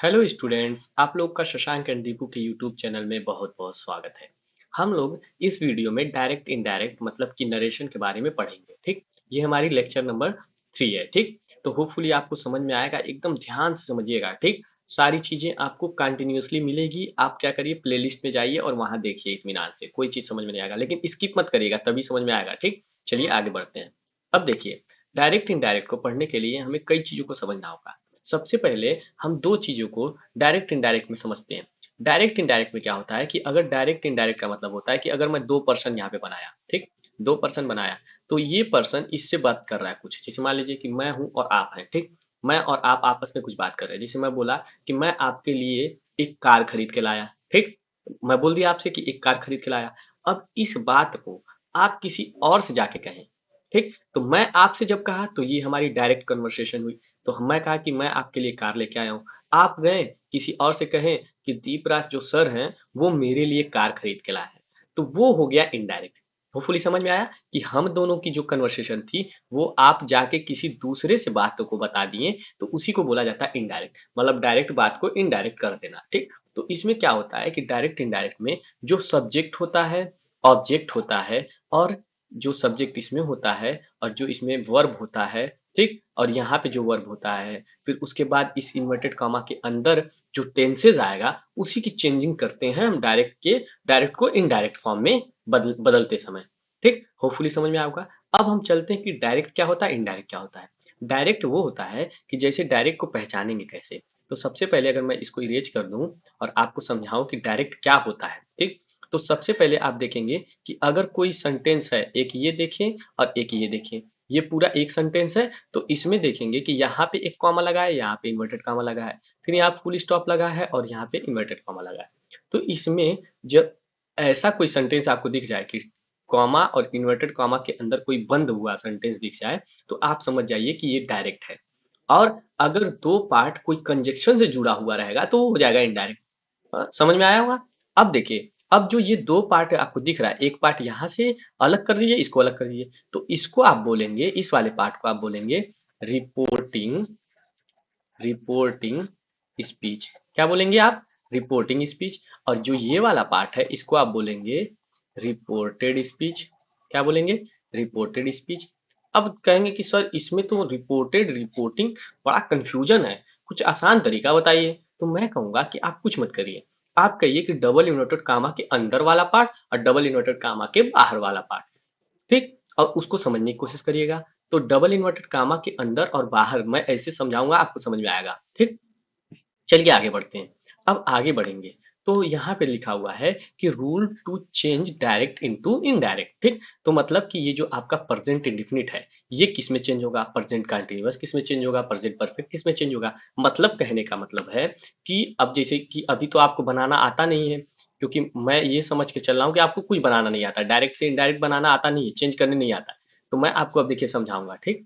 Hello students, आप लोग का शशांक एंड दीपू के यूट्यूब चैनल में बहुत बहुत स्वागत है। हम लोग इस वीडियो में डायरेक्ट इनडायरेक्ट मतलब कि नरेशन के बारे में पढ़ेंगे। ठीक, ये हमारी लेक्चर नंबर 3 है। ठीक, तो होपफुली आपको समझ में आएगा, एकदम ध्यान से समझिएगा। ठीक, सारी चीजें आपको कंटिन्यूअसली मिलेगी। आप क्या करिए, प्लेलिस्ट में जाइए और वहां देखिए इत्मीनान से। कोई चीज समझ में नहीं आएगा लेकिन स्किप मत करिएगा, तभी समझ में आएगा। ठीक, चलिए आगे बढ़ते हैं। अब देखिए, डायरेक्ट इनडायरेक्ट को पढ़ने के लिए हमें कई चीजों को समझना होगा। सबसे पहले हम दो चीजों को डायरेक्ट इनडायरेक्ट में समझते हैं। डायरेक्ट इनडायरेक्ट में क्या होता है कि अगर डायरेक्ट इनडायरेक्ट का मतलब होता है कि अगर मैं दो पर्सन यहाँ पे बनाया, ठीक, दो पर्सन बनाया, तो ये पर्सन इससे बात कर रहा है कुछ। जैसे मान लीजिए कि मैं हूं और आप हैं। ठीक, मैं और आप आपस में कुछ बात कर रहे हैं। जैसे मैं बोला कि मैं आपके लिए एक कार खरीद के लाया। ठीक, मैं बोल दिया आपसे कि एक कार खरीद के लाया। अब इस बात को आप किसी और से जाके कहें। ठीक, तो मैं आपसे जब कहा तो ये हमारी डायरेक्ट कन्वर्सेशन हुई। तो मैं कहा कि मैं आपके लिए कार लेके आया हूँ। आप गए किसी और से कहें कि दीपराज जो सर हैं वो मेरे लिए कार खरीद के लाए हैं, तो वो हो गया इनडायरेक्ट। होपफुली समझ में आया कि हम दोनों की जो कन्वर्सेशन थी वो आप जाके किसी दूसरे से बातों को बता दिए, तो उसी को बोला जाता है इनडायरेक्ट। मतलब डायरेक्ट बात को इनडायरेक्ट कर देना। ठीक, तो इसमें क्या होता है कि डायरेक्ट इनडायरेक्ट में जो सब्जेक्ट होता है, ऑब्जेक्ट होता है, और जो सब्जेक्ट इसमें होता है और जो इसमें वर्ब होता है, ठीक, और यहाँ पे जो वर्ब होता है, फिर उसके बाद इस इन्वर्टेड कॉमा के अंदर जो टेंसेज आएगा उसी की चेंजिंग करते हैं हम डायरेक्ट को इनडायरेक्ट फॉर्म में बदलते समय। ठीक, होपफुली समझ में आएगा। अब हम चलते हैं कि डायरेक्ट क्या होता है, इनडायरेक्ट क्या होता है। डायरेक्ट वो होता है कि जैसे डायरेक्ट को पहचानेंगे कैसे। तो सबसे पहले अगर मैं इसको इरेज कर दूं और आपको समझाऊं कि डायरेक्ट क्या होता है, ठीक, तो सबसे पहले आप देखेंगे कि अगर कोई सेंटेंस है, एक ये देखें और एक ये देखें, ये पूरा एक सेंटेंस है, तो इसमें देखेंगे कि यहाँ पे एक कॉमा लगा है, यहाँ पे इन्वर्टेड कॉमा लगा है, फिर यहाँ फुल स्टॉप लगा है और यहाँ पे इन्वर्टेड कॉमा लगा है। तो इसमें जब ऐसा कोई सेंटेंस आपको दिख जाए कि कॉमा और इन्वर्टेड कॉमा के अंदर कोई बंद हुआ सेंटेंस दिख जाए, तो आप समझ जाइए कि ये डायरेक्ट है। और अगर दो पार्ट कोई कंजक्शन से जुड़ा हुआ रहेगा तो वो हो जाएगा इनडायरेक्ट। समझ में आया होगा। अब देखिए, अब जो ये दो पार्ट आपको दिख रहा है, एक पार्ट यहाँ से अलग कर दीजिए, इसको अलग कर दीजिए, तो इसको आप बोलेंगे, इस वाले पार्ट को आप बोलेंगे रिपोर्टिंग रिपोर्टिंग स्पीच। क्या बोलेंगे आप? Reporting speech. और जो ये वाला पार्ट है इसको आप बोलेंगे रिपोर्टेड स्पीच। क्या बोलेंगे? Reported speech. अब कहेंगे कि सर इसमें तो रिपोर्टेड रिपोर्टिंग बड़ा कंफ्यूजन है, कुछ आसान तरीका बताइए। तो मैं कहूंगा कि आप कुछ मत करिए, आप कहिए कि डबल इन्वर्टेड कामा के अंदर वाला पार्ट और डबल इन्वर्टेड कामा के बाहर वाला पार्ट। ठीक, और उसको समझने की कोशिश करिएगा। तो डबल इन्वर्टेड कामा के अंदर और बाहर मैं ऐसे समझाऊंगा, आपको समझ में आएगा। ठीक, चलिए आगे बढ़ते हैं। अब आगे बढ़ेंगे तो यहाँ पे लिखा हुआ है कि rule to change direct into indirect. ठीक, तो मतलब कि ये जो आपका प्रेजेंट इंडिफिनिट है, ये किस में चेंज होगा? प्रेजेंट कंटीन्यूअस किस में चेंज होगा? प्रेजेंट परफेक्ट किस में चेंज होगा? मतलब कहने का मतलब है कि अब जैसे कि अभी तो आपको बनाना आता नहीं है, क्योंकि मैं ये समझ के चल रहा हूँ कि आपको कुछ बनाना नहीं आता, डायरेक्ट से इनडायरेक्ट बनाना आता नहीं है, चेंज करने नहीं आता। तो मैं आपको अब देखिए समझाऊंगा। ठीक,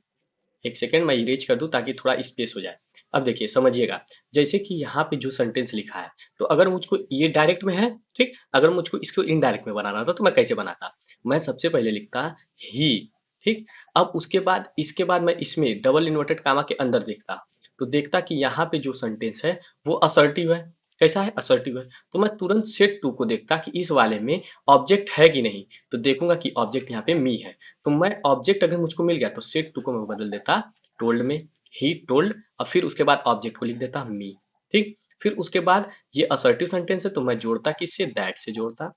एक सेकेंड मैं इरेज कर दूं ताकि थोड़ा स्पेस हो जाए। अब देखिए समझिएगा, जैसे कि यहाँ पे जो सेंटेंस लिखा है, तो अगर मुझको ये डायरेक्ट में है, ठीक, अगर मुझको इसको इनडायरेक्ट में बनाना था तो मैं कैसे बनाता? मैं सबसे पहले लिखता ही। ठीक, अब उसके बाद इसके बाद मैं इसमें डबल इन्वर्टेड कामा के अंदर देखता, तो देखता कि यहाँ पे जो सेंटेंस है वो असर्टिव है। कैसा है? असर्टिव है। तो मैं तुरंत सेट टू को देखता कि इस वाले में ऑब्जेक्ट है कि नहीं, तो देखूंगा कि ऑब्जेक्ट यहाँ पे मी है। तो मैं ऑब्जेक्ट अगर मुझको मिल गया तो सेट टू को मैं बदल देता टोल्ड में, ही टोल्ड, और फिर उसके बाद ऑब्जेक्ट को लिख देता मी। ठीक, फिर उसके बाद ये असर्टिव सेंटेंस है तो मैं जोड़ता किससे? दैट से जोड़ता।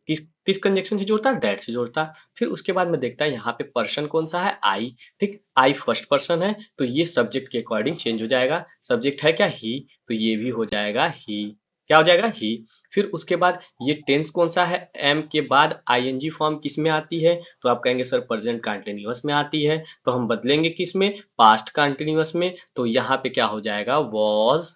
किस किस कंजक्शन से जोड़ता? दैट से जोड़ता। फिर उसके बाद मैं देखता यहाँ पे पर्सन कौन सा है? आई। ठीक, आई फर्स्ट पर्सन है तो ये सब्जेक्ट के अकॉर्डिंग चेंज हो जाएगा। सब्जेक्ट है क्या? ही, तो ये भी हो जाएगा ही। क्या हो जाएगा? ही। फिर उसके बाद ये टेंस कौन सा है? एम के बाद आईएनजी फॉर्म किस में आती है? तो आप कहेंगे सर प्रेजेंट कंटिन्यूअस में आती है, तो हम बदलेंगे किस में? पास्ट कंटिन्यूअस में। तो यहाँ पे क्या हो जाएगा? वॉज,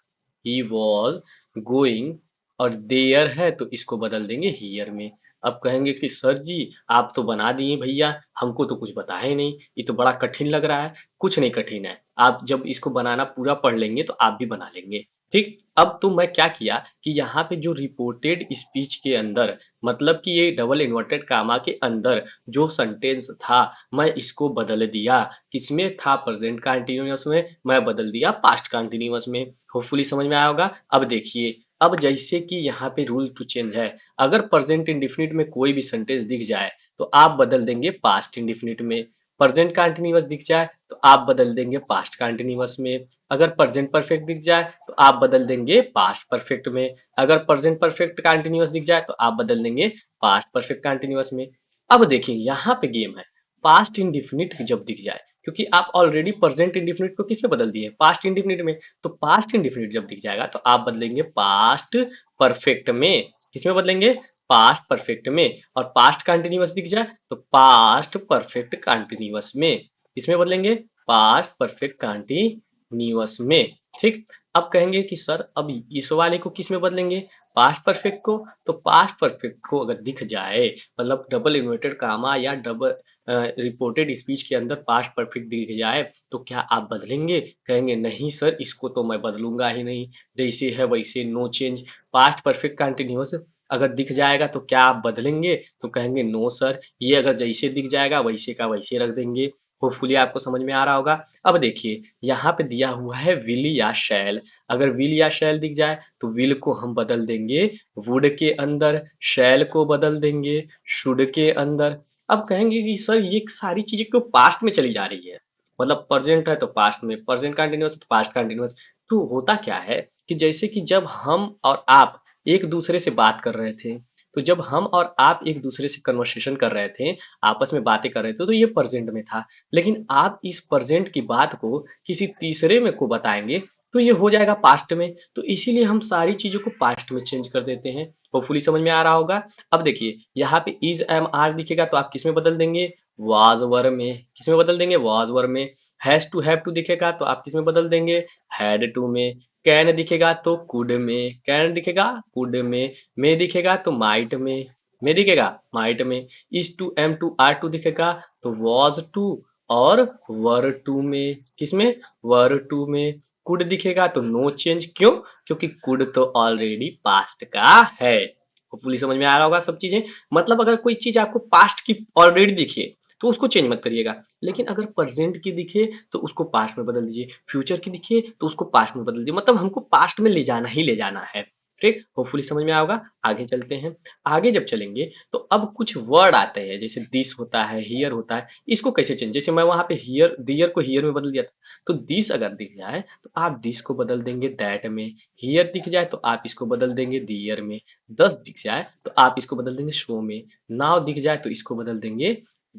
ही वॉज गोइंग, और देयर है तो इसको बदल देंगे हियर में। अब कहेंगे कि सर जी आप तो बना दिए भैया, हमको तो कुछ बताया ही नहीं, ये तो बड़ा कठिन लग रहा है। कुछ नहीं कठिन है, आप जब इसको बनाना पूरा पढ़ लेंगे तो आप भी बना लेंगे। ठीक। अब तो मैं क्या किया कि यहाँ पे जो रिपोर्टेड स्पीच के अंदर, मतलब कि ये डबल इन्वर्टेड कामा के अंदर जो सेंटेंस था, मैं इसको बदल दिया। किसमें था? प्रेजेंट कंटिन्यूअस में। मैं बदल दिया पास्ट कंटिन्यूअस में। होपफुली समझ में आया होगा। अब देखिए, अब जैसे कि यहाँ पे रूल टू चेंज है, अगर प्रेजेंट इंडिफिनिट में कोई भी सेंटेंस दिख जाए तो आप बदल देंगे पास्ट इंडिफिनिट में। प्रेजेंट कंटिन्यूअस दिख जाए तो आप बदल देंगे पास्ट कंटिन्यूअस में। अगर प्रेजेंट परफेक्ट दिख जाए तो आप बदल देंगे पास्ट परफेक्ट में। अगर प्रेजेंट परफेक्ट कंटिन्यूअस दिख जाए तो आप बदल देंगे पास्ट परफेक्ट कंटिन्यूअस में। अब देखिए यहाँ पे गेम है, पास्ट इंडिफिनिट जब दिख जाए, क्योंकि आप ऑलरेडी प्रेजेंट इंडिफिनिट को किस में बदल दिए? पास्ट इंडिफिनिट में। तो पास्ट इंडिफिनिट जब दिख जाएगा तो आप बदलेंगे पास्ट परफेक्ट में। किस में बदलेंगे? पास्ट परफेक्ट में। और पास्ट कंटिन्यूअस दिख जाए तो पास्ट परफेक्ट कंटिन्यूअस में। इसमें बदलेंगे पास्ट परफेक्ट कंटिन्यूअस में। ठीक। अब कहेंगे कि सर अब इस वाले को किस में बदलेंगे? पास्ट परफेक्ट को। तो पास्ट परफेक्ट को अगर दिख जाए, मतलब डबल इन्वर्टेड कामा या डबल रिपोर्टेड स्पीच के अंदर पास्ट परफेक्ट दिख जाए तो क्या आप बदलेंगे? कहेंगे नहीं सर, इसको तो मैं बदलूंगा ही नहीं, जैसे है वैसे, no change. Past perfect continuous अगर दिख जाएगा तो क्या आप बदलेंगे? तो कहेंगे नो सर, ये अगर जैसे दिख जाएगा वैसे का वैसे रख देंगे। होपफुली आपको समझ में आ रहा होगा। अब देखिए यहाँ पे दिया हुआ है विल या शैल। अगर विल या शैल दिख जाए तो विल को हम बदल देंगे वुड के अंदर, शैल को बदल देंगे शुड के अंदर। अब कहेंगे कि सर ये सारी चीजें क्यों पास्ट में चली जा रही है? मतलब प्रेजेंट है तो पास्ट में, प्रेजेंट कंटिन्यूअस तो पास्ट कंटिन्यूअस। तो होता क्या है कि जैसे कि जब हम और आप एक दूसरे से बात कर रहे थे, तो जब हम और आप एक दूसरे से कन्वर्सेशन कर रहे थे, आपस में बातें कर रहे थे, तो ये प्रेजेंट में था। लेकिन आप इस प्रेजेंट की बात को किसी तीसरे में को बताएंगे तो ये हो जाएगा पास्ट में। तो इसीलिए हम सारी चीजों को पास्ट में चेंज कर देते हैं। होपफुली समझ में आ रहा होगा। अब देखिए यहाँ पे इज एम आर दिखेगा तो आप किस में बदल देंगे? वाज वर में। किस में बदल देंगे? वाज वर में। हैज टू हैव टू दिखेगा तो आप किस में बदल देंगे? हैड टू में। कैन दिखेगा तो कुड में। कैन दिखेगा कुड में दिखेगा तो माइट में दिखेगा माइट में। Is to am to are to दिखेगा तो वॉज टू और वर टू में। किसमें? वर टू में। कुड दिखेगा तो नो चेंज। क्यों? क्योंकि कुड तो ऑलरेडी पास्ट का है। पुलिस समझ में आ रहा होगा सब चीजें। मतलब अगर कोई चीज आपको पास्ट की ऑलरेडी दिखे तो उसको चेंज मत करिएगा, लेकिन अगर प्रेजेंट की दिखे तो उसको पास्ट में बदल दीजिए, फ्यूचर की दिखे तो उसको पास्ट में बदल दीजिए। मतलब हमको पास्ट में ले जाना ही ले जाना है। ठीक। होपफुली समझ में आएगा। आगे चलते हैं। आगे जब चलेंगे तो अब कुछ वर्ड आते हैं, जैसे दिस होता है, हियर होता है। इसको कैसे चेंज? जैसे मैं वहां पे हियर, दियर को हियर में बदल दिया था, तो दिस अगर दिख जाए तो आप दिस को बदल देंगे दैट में। हियर दिख जाए तो आप इसको बदल देंगे दियर में। दस दिख जाए तो आप इसको बदल देंगे शो में। नाउ दिख जाए तो इसको बदल देंगे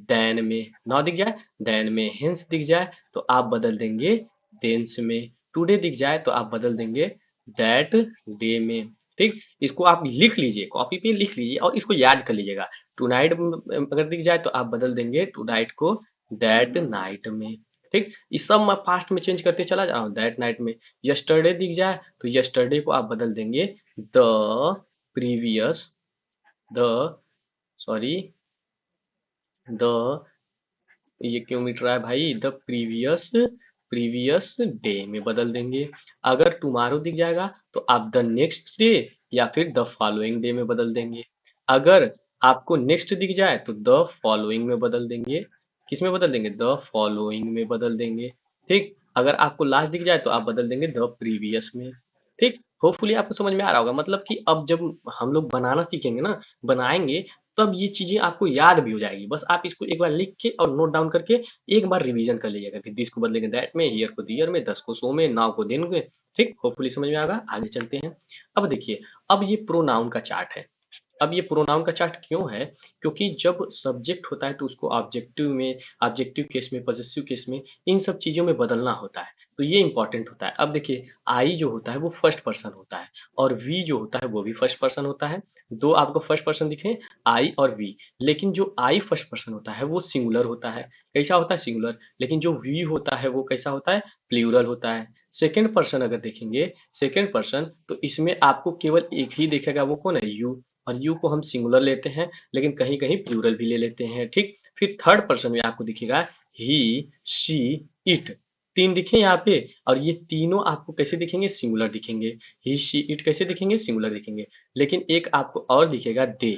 देन में। नाउ दिख जाए देन में। हेंस दिख जाए तो आप बदल देंगे देंस में। टुडे दिख जाए तो आप बदल देंगे दैट डे में। ठीक। इसको आप लिख लीजिए, कॉपी पे लिख लीजिए और इसको याद कर लीजिएगा। टू नाइट अगर दिख जाए तो आप बदल देंगे टू नाइट को दैट नाइट में। ठीक। इस सब मैं फास्ट में चेंज करते चला जा रहा हूँ दैट नाइट में। यस्टरडे दिख जाए तो यस्टरडे को आप बदल देंगे the previous, the, sorry, the, ये क्यों मिट रहा है भाई? द प्रीवियस, प्रीवियस डे में बदल देंगे। अगर टुमारो दिख जाएगा तो आप द नेक्स्ट डे या फिर द फॉलोइंग डे में बदल देंगे। अगर आपको नेक्स्ट दिख जाए तो द फॉलोइंग में बदल देंगे। किस में बदल देंगे? द फॉलोइंग में बदल देंगे। ठीक। अगर आपको लास्ट दिख जाए तो आप बदल देंगे द प्रीवियस में। ठीक। होपफुली आपको समझ में आ रहा होगा। मतलब कि अब जब हम लोग बनाना सीखेंगे ना, बनाएंगे, तब ये चीजें आपको याद भी हो जाएगी। बस आप इसको एक बार लिख के और नोट डाउन करके एक बार रिवीजन कर लीजिएगा कि दिस को बदलेंगे दैट में, हियर को दियर में, दस को सो में, नाउ को दिन में। ठीक। होपफुली समझ में आएगा। आगे चलते हैं। अब देखिए, अब ये प्रोनाउन का चार्ट है। अब ये प्रोनाउन का चार्ट क्यों है? क्योंकि जब सब्जेक्ट होता है तो उसको ऑब्जेक्टिव में, ऑब्जेक्टिव केस में, पॉजेसिव केस में, इन सब चीजों में बदलना होता है। तो ये इंपॉर्टेंट होता है। अब देखिए, आई जो होता है वो फर्स्ट पर्सन होता है और वी जो होता है वो भी फर्स्ट पर्सन होता है। दो आपको फर्स्ट पर्सन दिखे, आई और वी। लेकिन जो आई फर्स्ट पर्सन होता है वो सिंगुलर होता है। कैसा होता है? सिंगुलर। लेकिन जो वी होता है वो कैसा होता है? प्लूरल होता है। सेकेंड पर्सन अगर देखेंगे, सेकेंड पर्सन, तो इसमें आपको केवल एक ही दिखेगा, वो कौन है? यू। और यू को हम सिंगुलर लेते हैं, लेकिन कहीं कहीं प्लूरल भी ले लेते हैं। ठीक। फिर थर्ड पर्सन में आपको दिखेगा ही, शी, इट। तीन दिखे यहाँ पे, और ये तीनों आपको कैसे दिखेंगे? सिंगुलर दिखेंगे। ही शी इट कैसे दिखेंगे? सिंगुलर दिखेंगे। लेकिन एक आपको और दिखेगा, दे।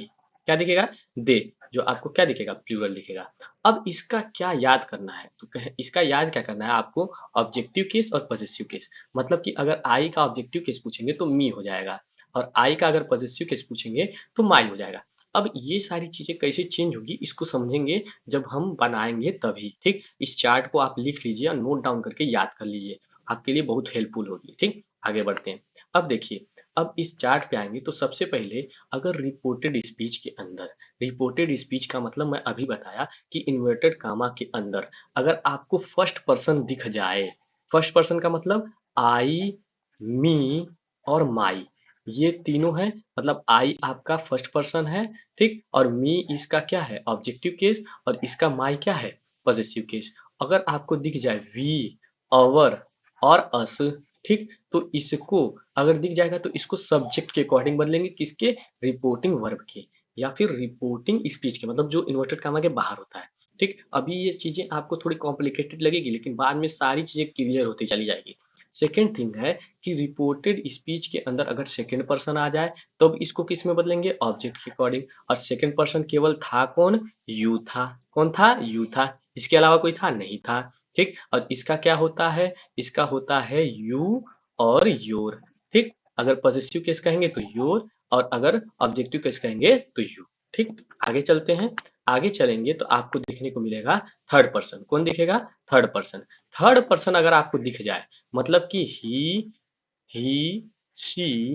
क्या दिखेगा? दे। जो आपको क्या दिखेगा? प्लूरल दिखेगा। अब इसका क्या याद करना है? तो इसका याद क्या करना है आपको? ऑब्जेक्टिव केस और पॉजेसिव केस। मतलब कि अगर आई का ऑब्जेक्टिव केस पूछेंगे तो मी हो जाएगा, और आई का अगर पॉजेसिव केस पूछेंगे तो माई हो जाएगा। अब ये सारी चीजें कैसे चेंज होगी इसको समझेंगे जब हम बनाएंगे तभी। ठीक, इस चार्ट को आप लिख लीजिए और नोट डाउन करके याद कर लीजिए, आपके लिए बहुत हेल्पफुल होगी। ठीक, आगे बढ़ते हैं। अब देखिए, अब इस चार्ट पे आएंगे तो सबसे पहले अगर रिपोर्टेड स्पीच के अंदर, रिपोर्टेड स्पीच का मतलब मैं अभी बताया कि इन्वर्टेड कामा के अंदर अगर आपको फर्स्ट पर्सन दिख जाए, फर्स्ट पर्सन का मतलब आई, मी और माई, ये तीनों है। मतलब आई आपका फर्स्ट पर्सन है, ठीक, और मी इसका क्या है? ऑब्जेक्टिव केस, और इसका माई क्या है? Possessive case. अगर आपको दिख जाए वी, अवर और अस, ठीक, तो इसको अगर दिख जाएगा तो इसको सब्जेक्ट के अकॉर्डिंग बदलेंगे, किसके? रिपोर्टिंग वर्ब के, या फिर रिपोर्टिंग स्पीच के, मतलब जो इन्वर्टेड कामा के बाहर होता है। ठीक, अभी ये चीजें आपको थोड़ी कॉम्प्लिकेटेड लगेगी, लेकिन बाद में सारी चीजें क्लियर होती चली जाएगी। सेकेंड थिंग है कि रिपोर्टेड स्पीच के अंदर अगर सेकेंड पर्सन आ जाए तब इसको किस में बदलेंगे? ऑब्जेक्ट के अकॉर्डिंग। और सेकेंड पर्सन केवल था कौन? यू था। कौन था? यू था। इसके अलावा कोई था? नहीं था। ठीक, और इसका क्या होता है? इसका होता है यू और योर। ठीक, अगर पॉजिटिव केस कहेंगे तो योर, और अगर ऑब्जेक्टिव केस कहेंगे तो यू। ठीक, आगे चलते हैं। आगे चलेंगे तो आपको देखने को मिलेगा थर्ड पर्सन। कौन दिखेगा? Third person. थर्ड पर्सन अगर आपको दिख जाए, मतलब कि ही, शी,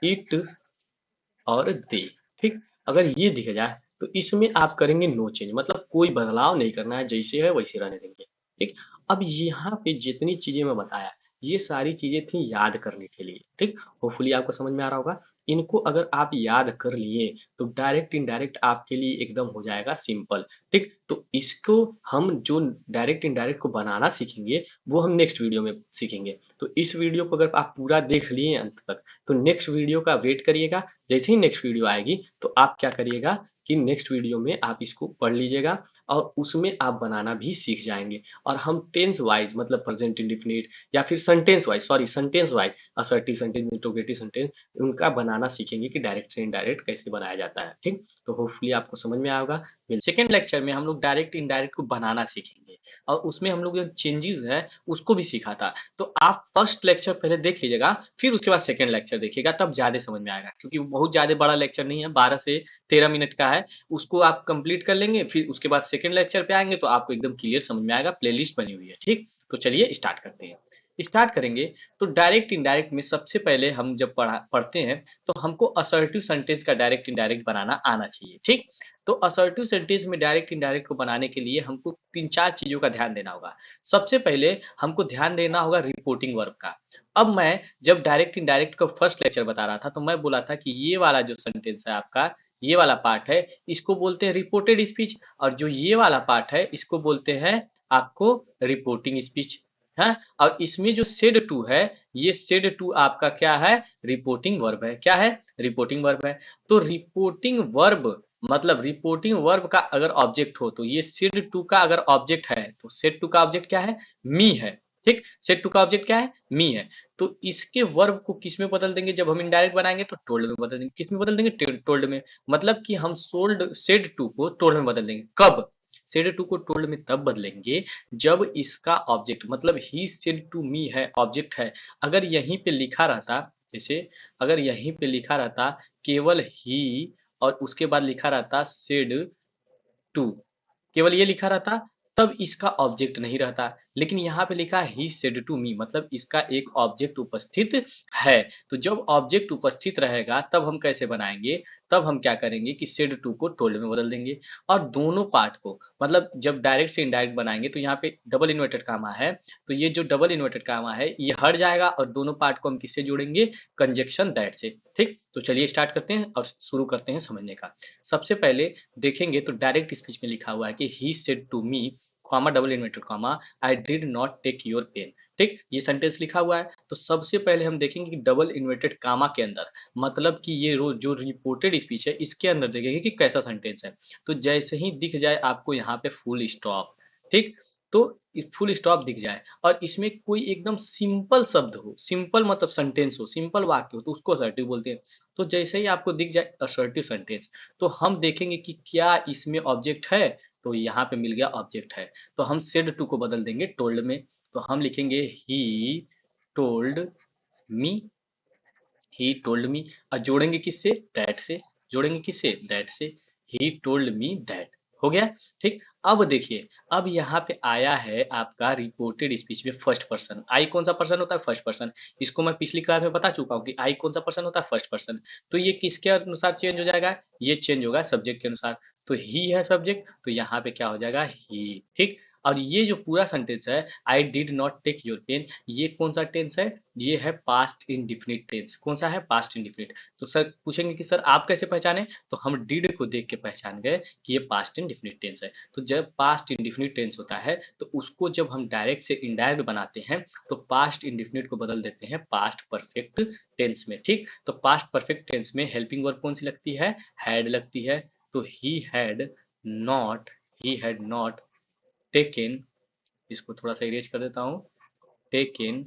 इट और दे, ठीक, अगर ये दिख जाए तो इसमें आप करेंगे नो चेंज, मतलब कोई बदलाव नहीं करना है, जैसे है वैसे रहने देंगे। ठीक, अब यहाँ पे जितनी चीजें मैं बताया ये सारी चीजें थी याद करने के लिए। ठीक, होपफुली आपको समझ में आ रहा होगा। इनको अगर आप याद कर लिए तो डायरेक्ट इनडायरेक्ट आपके लिए एकदम हो जाएगा सिंपल। ठीक, तो इसको हम जो डायरेक्ट इनडायरेक्ट को बनाना सीखेंगे वो हम नेक्स्ट वीडियो में सीखेंगे। तो इस वीडियो को अगर आप पूरा देख लिए अंत तक तो नेक्स्ट वीडियो का वेट करिएगा। जैसे ही नेक्स्ट वीडियो आएगी तो आप क्या करिएगा कि नेक्स्ट वीडियो में आप इसको पढ़ लीजिएगा, और उसमें आप बनाना भी सीख जाएंगे। और हम टेंस वाइज, मतलब प्रेजेंट इंडिफिनिट या फिर sentence wise, sorry sentence wise, assertive sentence, interrogative sentence, उनका बनाना सीखेंगे कि डायरेक्ट से इनडायरेक्ट कैसे बनाया जाता है। ठीक, तो होपफुली आपको समझ में आएगा। सेकेंड लेक्चर में हम लोग डायरेक्ट इनडायरेक्ट को बनाना सीखेंगे, और उसमें हम लोग जो चेंजेस है उसको भी सीखा था। तो आप फर्स्ट लेक्चर पहले देख लीजिएगा, फिर उसके बाद सेकंड लेक्चर देखिएगा, तब ज्यादा समझ में आएगा, क्योंकि वो बहुत ज्यादा बड़ा लेक्चर नहीं है, 12 से 13 मिनट का है। उसको आप कंप्लीट कर लेंगे, फिर उसके बाद सेकंड लेक्चर पे आएंगे तो आपको एकदम क्लियर समझ में आएगा। प्लेलिस्ट बनी हुई है। ठीक, तो चलिए स्टार्ट करते हैं। स्टार्ट करेंगे तो डायरेक्ट इनडायरेक्ट में सबसे पहले हम जब पढ़ते हैं तो हमको असर्टिव सेंटेंस का डायरेक्ट इनडायरेक्ट बनाना आना चाहिए। ठीक, तो असर्टिव सेंटेंस में डायरेक्ट इनडायरेक्ट को बनाने के लिए हमको तीन चार चीजों का ध्यान देना होगा। सबसे पहले हमको ध्यान देना होगा रिपोर्टिंग वर्ब का। अब मैं जब डायरेक्ट इनडायरेक्ट का फर्स्ट लेक्चर बता रहा था तो मैं बोला था कि ये वाला जो सेंटेंस है आपका, ये वाला पार्ट है, इसको बोलते हैं रिपोर्टेड स्पीच, और जो ये वाला पार्ट है इसको बोलते हैं आपको रिपोर्टिंग स्पीच। है, और इसमें जो सेड टू है, ये सेड टू आपका क्या है? रिपोर्टिंग वर्ब है। क्या है? रिपोर्टिंग वर्ब है। तो रिपोर्टिंग वर्ब, मतलब रिपोर्टिंग वर्ब का अगर ऑब्जेक्ट हो तो ये सेड टू का अगर ऑब्जेक्ट है तो सेड टू का ऑब्जेक्ट क्या है? मी है। ठीक, सेड टू का ऑब्जेक्ट क्या है? मी है। तो इसके वर्ब को किस में बदल देंगे? जब हम इनडायरेक्ट बनाएंगे तो टोल्ड में बदल देंगे। किस में बदल देंगे? टोल्ड में। मतलब कि हम सोल्ड सेड टू को टोल्ड में बदल देंगे। कब? सेड टू को टोल्ड में तब बदलेंगे जब इसका ऑब्जेक्ट, मतलब ही सेड टू मी है, ऑब्जेक्ट है। अगर यहीं पे लिखा रहता, जैसे अगर यहीं पे लिखा रहता केवल ही और उसके बाद लिखा रहता सेड टू, केवल ये लिखा रहता तब इसका ऑब्जेक्ट नहीं रहता। लेकिन यहाँ पे लिखा ही सेड टू मी, मतलब इसका एक ऑब्जेक्ट उपस्थित है। तो जब ऑब्जेक्ट उपस्थित रहेगा तब हम कैसे बनाएंगे? तब हम क्या करेंगे कि सेड टू को टोल्ड में बदल देंगे। और दोनों पार्ट को, मतलब जब डायरेक्ट से इनडायरेक्ट बनाएंगे तो यहाँ पे डबल इन्वर्टेड कामा है, तो ये जो डबल इन्वर्टेड कामा है ये हट जाएगा, और दोनों पार्ट को हम किससे जोड़ेंगे? कंजक्शन दैट से। ठीक, तो चलिए स्टार्ट करते हैं और शुरू करते हैं समझने का। सबसे पहले देखेंगे तो डायरेक्ट स्पीच में लिखा हुआ है कि he said to me, comma double inverted comma, I did not take your pen. ठीक, ये सेंटेंस लिखा हुआ है। तो सबसे पहले हम देखेंगे कि डबल इन्वर्टेड कामा के अंदर, मतलब कि ये जो रिपोर्टेड स्पीच है इसके अंदर देखेंगे कि कैसा सेंटेंस है। तो जैसे ही दिख जाए आपको यहाँ पे फुल स्टॉप, ठीक, तो फुल स्टॉप दिख जाए और इसमें कोई एकदम सिंपल शब्द हो, सिंपल मतलब सेंटेंस हो, सिंपल वाक्य हो, तो उसको असर्टिव बोलते हैं। तो जैसे ही आपको दिख जाए असर्टिव सेंटेंस, तो हम देखेंगे कि क्या इसमें ऑब्जेक्ट है। तो यहाँ पे मिल गया ऑब्जेक्ट है, तो हम सेड टू को बदल देंगे टोल्ड में। तो हम लिखेंगे he told me, he told me, और जोड़ेंगे किससे, दैट से। जोड़ेंगे किससे, दैट से। ही टोल्ड मी दैट, हो गया। ठीक, अब देखिए, अब यहाँ पे आया है आपका रिपोर्टेड स्पीच में फर्स्ट पर्सन। आई कौन सा पर्सन होता है, फर्स्ट पर्सन। इसको मैं पिछली क्लास में बता चुका हूँ कि आई कौन सा पर्सन होता है, फर्स्ट पर्सन। तो ये किसके अनुसार चेंज हो जाएगा, ये चेंज होगा सब्जेक्ट के अनुसार। तो ही है सब्जेक्ट, तो यहाँ पे क्या हो जाएगा, ही। ठीक, और ये जो पूरा सेंटेंस है, I did not take your pen, ये कौन सा टेंस है, ये है पास्ट इंडिफिनिट टेंस। कौन सा है, पास्ट इंडिफिनिट। तो सर पूछेंगे कि सर आप कैसे पहचाने, तो हम डिड को देख के पहचान गए कि ये पास्ट इंडिफिनिट टेंस है। तो जब पास्ट इंडिफिनिट टेंस होता है, तो उसको जब हम डायरेक्ट से इनडायरेक्ट बनाते हैं, तो पास्ट इंडिफिनिट को बदल देते हैं पास्ट परफेक्ट टेंस में। ठीक, तो पास्ट परफेक्ट टेंस में हेल्पिंग वर्ब कौन सी लगती है, हैड लगती है। तो not he had not taken, इसको थोड़ा सा इरेज कर देता हूँ, टेकन।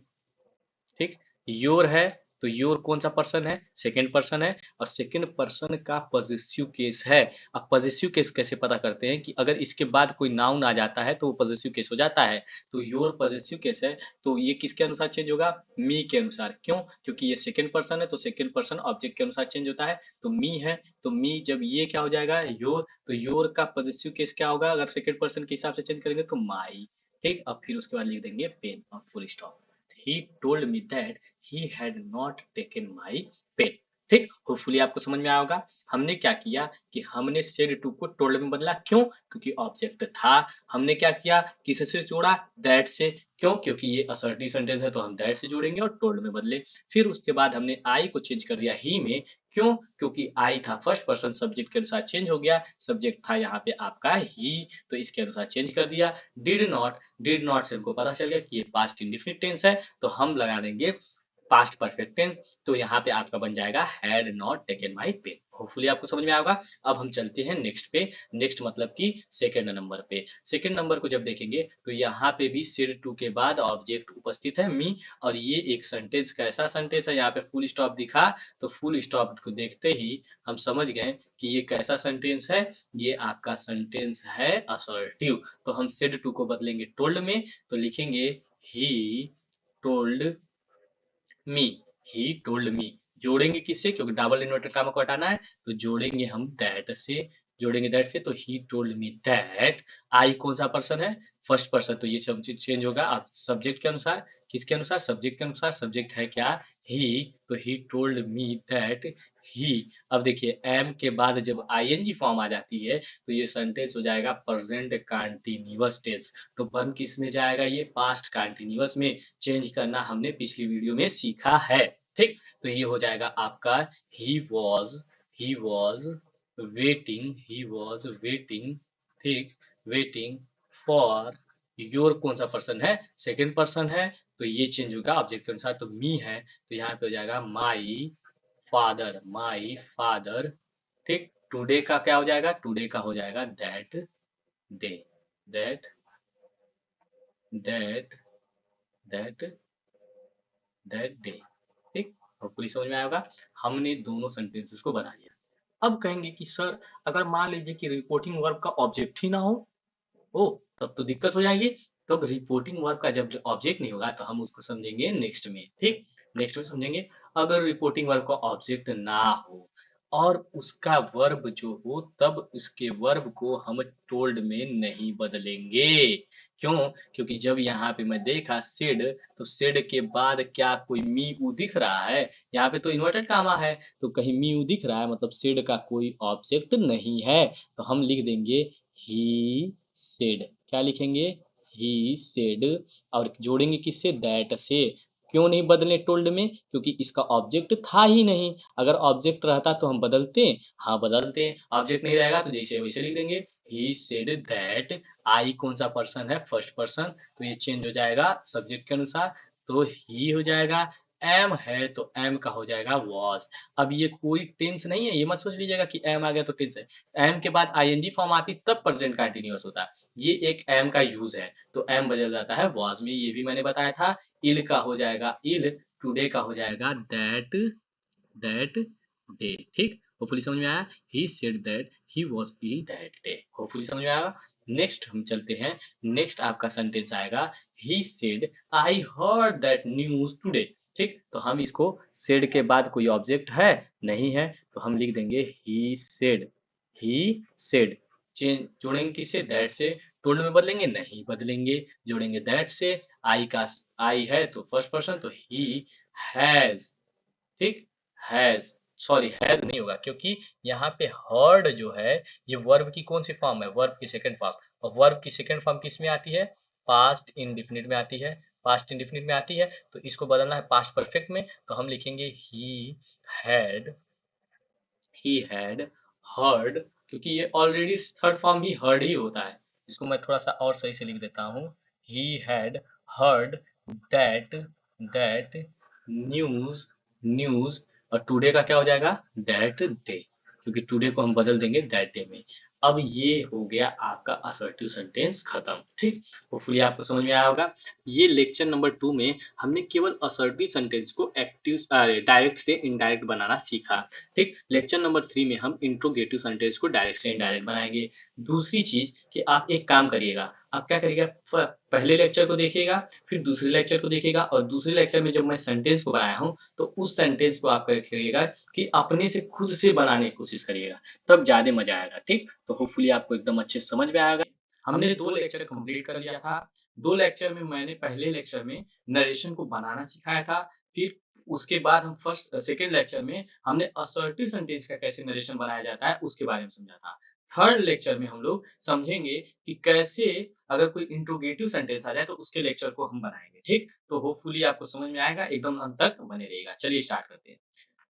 ठीक, योर है, तो योर कौन सा पर्सन है, सेकंड पर्सन है, और सेकंड पर्सन का पॉजिटिव केस है। अब पॉजिटिव केस कैसे पता करते हैं, कि अगर इसके बाद कोई नाउन आ जाता है तो वो पॉजिटिव केस हो जाता है। तो योर पॉजिटिव केस है, तो ये किसके अनुसार चेंज होगा, मी के अनुसार। क्यों, क्योंकि ये सेकंड पर्सन है, तो सेकंड पर्सन ऑब्जेक्ट के अनुसार चेंज होता है। तो मी है, तो मी जब ये क्या हो जाएगा, योर, तो योर का पॉजिटिव केस क्या होगा, अगर सेकंड पर्सन के हिसाब से चेंज करेंगे तो माई। ठीक, अब फिर उसके बाद लिख देंगे पेन और full stop. he told me that he had not taken my pen। ठीक, होपफुली आपको समझ में आया होगा। हमने क्या किया कि हमने सेड टू को टोल्ड में बदला, क्यों, क्योंकि ऑब्जेक्ट था। हमने क्या किया, किससे जोड़ा, दैट से। क्यों, क्योंकि ये असर्टिव सेंटेंस है, तो हम दैट से जोड़ेंगे और टोल्ड में बदले। फिर उसके बाद हमने आई को चेंज कर दिया ही में। क्यों, क्योंकि आई था फर्स्ट पर्सन, सब्जेक्ट के अनुसार चेंज हो गया। सब्जेक्ट था यहाँ पे आपका ही, तो इसके अनुसार चेंज कर दिया। डिड नॉट से हमको पता चल गया कि ये पास्ट इंडिफिनिट टेंस है, तो हम लगा देंगे पास्ट परफेक्ट टेंस। तो यहाँ पे आपका बन जाएगा had not taken my pen. Hopefully आपको समझ में आएगा। अब हम चलते हैं नेक्स्ट पे। नेक्स्ट मतलब कि सेकंड नंबर पे। सेकंड नंबर को जब देखेंगे, तो यहाँ पे भी सिर टू के बाद ऑब्जेक्ट उपस्थित है मी, और ये एक सेंटेंस, कैसा सेंटेंस है, यहाँ पे फुल स्टॉप दिखा, तो फुल स्टॉप को देखते ही हम समझ गए कि ये कैसा सेंटेंस है, ये आपका सेंटेंस है असर्टिव। तो हम सेड टू को बदलेंगे टोल्ड में, तो लिखेंगे he told me, he told me. जोड़ेंगे किससे, क्योंकि डबल इन्वर्टेड कामा को हटाना है, तो जोड़ेंगे हम दैट से। जोड़ेंगे दैट से, तो ही टोल्ड मी दैट। आई कौन सा पर्सन है, फर्स्ट पर्सन, तो ये सब्जेक्ट चेंज होगा अब सब्जेक्ट के अनुसार। किसके अनुसार, सब्जेक्ट के अनुसार। सब्जेक्ट है क्या, ही, तो he told me that he. अब देखिए एम के बाद जब आईएनजी फॉर्म आ जाती है, तो ये सेंटेंस हो जाएगा प्रेजेंट कंटीन्यूअस टेंस। तो बन किस में जाएगा, ये पास्ट कंटीन्यूअस में। चेंज करना हमने पिछली वीडियो में सीखा है। ठीक, तो ये हो जाएगा आपका he was waiting, he was waiting. ठीक, वेटिंग फॉर योर कौन सा पर्सन है, सेकंड पर्सन है, तो ये चेंज होगा ऑब्जेक्ट के अनुसार। तो मी है, तो यहाँ पे हो जाएगा माई फादर। ठीक, टुडे का क्या हो जाएगा, टुडे का हो जाएगा that day, that that that that day. ठीक, होपफुली समझ में आया होगा। हमने दोनों सेंटेंसेस को बना लिया। अब कहेंगे कि सर अगर मान लीजिए कि रिपोर्टिंग वर्ब का ऑब्जेक्ट ही ना हो, ओ तब तो दिक्कत हो जाएगी। तो रिपोर्टिंग वर्ब का जब ऑब्जेक्ट नहीं होगा, तो हम उसको समझेंगे नेक्स्ट में। ठीक, नेक्स्ट में समझेंगे। अगर रिपोर्टिंग वर्ब का ऑब्जेक्ट ना हो और उसका वर्ब जो हो, तब उसके वर्ब को हम टोल्ड में नहीं बदलेंगे। क्यों, क्योंकि जब यहाँ पे मैं देखा सेड, तो सेड के बाद क्या कोई मी ऊ दिख रहा है, यहाँ पे तो इन्वर्टेड कामा है, तो कहीं मी ऊ दिख रहा है, मतलब सेड का कोई ऑब्जेक्ट नहीं है। तो हम लिख देंगे ही सेड। क्या लिखेंगे, ही सेड, और जोड़ेंगे किससे, दैट से। क्यों नहीं बदले टोल्ड में, क्योंकि इसका ऑब्जेक्ट था ही नहीं। अगर ऑब्जेक्ट रहता तो हम बदलते, हाँ बदलते। ऑब्जेक्ट नहीं रहेगा तो जैसे वैसे लिख देंगे ही सेड दैट। आई कौन सा पर्सन है, फर्स्ट पर्सन, तो ये चेंज हो जाएगा सब्जेक्ट के अनुसार। तो ही हो जाएगा एम है तो एम का हो जाएगा वॉज। अब ये कोई टेंस नहीं है, ये मत सोच लीजिएगा कि एम आ गया तो टेंस है। एम के बाद आईएनजी फॉर्म आती तब प्रेजेंट कंटिन्यूअस होता है। ये एक एम का यूज है तो एम बदल जाता है वॉज में, ये भी मैंने बताया था। इल का हो जाएगा इल, टुडे का हो जाएगा दैट डे। ठीक, होपफुली समझ में आया। He said that he was ill that day. Hopefully समझ में आया। नेक्स्ट हम चलते हैं। नेक्स्ट आपका सेंटेंस आएगा he said I heard that news today. ठीक, तो हम इसको सेड के बाद कोई ऑब्जेक्ट है नहीं है तो हम लिख देंगे he said. He said change जोड़ेंगे किससे, दैट से। टोल्ड में बदलेंगे नहीं बदलेंगे, जोड़ेंगे दैट से। आई का आई है तो फर्स्ट पर्सन तो ही हैज। ठीक, हैज, सॉरी हैज नहीं होगा क्योंकि यहाँ पे हर्ड जो है ये वर्ब की कौन सी फॉर्म है, वर्ब की सेकंड फॉर्म। और वर्ब की सेकंड फॉर्म किस में आती है, पास्ट इंडिफिनिट में आती है। पास्ट इंडिफिनिट में आती है तो इसको बदलना है पास्ट परफेक्ट में, तो हम लिखेंगे हैड ही हैड हर्ड, क्योंकि ये already third form he heard he होता है। इसको मैं थोड़ा सा और सही से लिख देता हूँ। He had heard that that news news. और टुडे का क्या हो जाएगा, दैट डे, क्योंकि टुडे को हम बदल देंगे दैट डे में। अब ये हो गया आपका असर्टिव सेंटेंस खत्म। ठीक, होपफुली आपको समझ में आया होगा। ये लेक्चर नंबर 2 में हमने केवल असर्टिव सेंटेंस को एक्टिव डायरेक्ट से इनडायरेक्ट बनाना सीखा। ठीक, लेक्चर नंबर 3 में हम इंट्रोगेटिव सेंटेंस को डायरेक्ट से इनडायरेक्ट बनाएंगे। दूसरी चीज कि आप एक काम करिएगा, आप क्या करिएगा, पहले लेक्चर को देखिएगा, फिर दूसरे लेक्चर को देखिएगा, और दूसरे लेक्चर में जब मैं सेंटेंस को बनाया हूँ तो उस सेंटेंस को आप करिएगा कि अपने से खुद से बनाने की कोशिश करिएगा, तब ज्यादा मजा आएगा। ठीक, तो होपफुली आपको एकदम अच्छे से समझ में आएगा। हमने 2 लेक्चर कंप्लीट कर लिया था। 2 लेक्चर में मैंने पहले लेक्चर में नरेशन को बनाना सिखाया था, फिर उसके बाद हम फर्स्ट सेकंड लेक्चर में हमने असर्टिव सेंटेंस का कैसे नरेशन बनाया जाता है उसके बारे में समझा था। थर्ड लेक्चर में हम लोग समझेंगे कि कैसे अगर कोई इंट्रोगेटिव सेंटेंस आ जाए तो उसके लेक्चर को हम बनाएंगे। ठीक, तो होपफुली आपको समझ में आएगा, एकदम अंत तक बने रहिएगा। चलिए स्टार्ट करते हैं।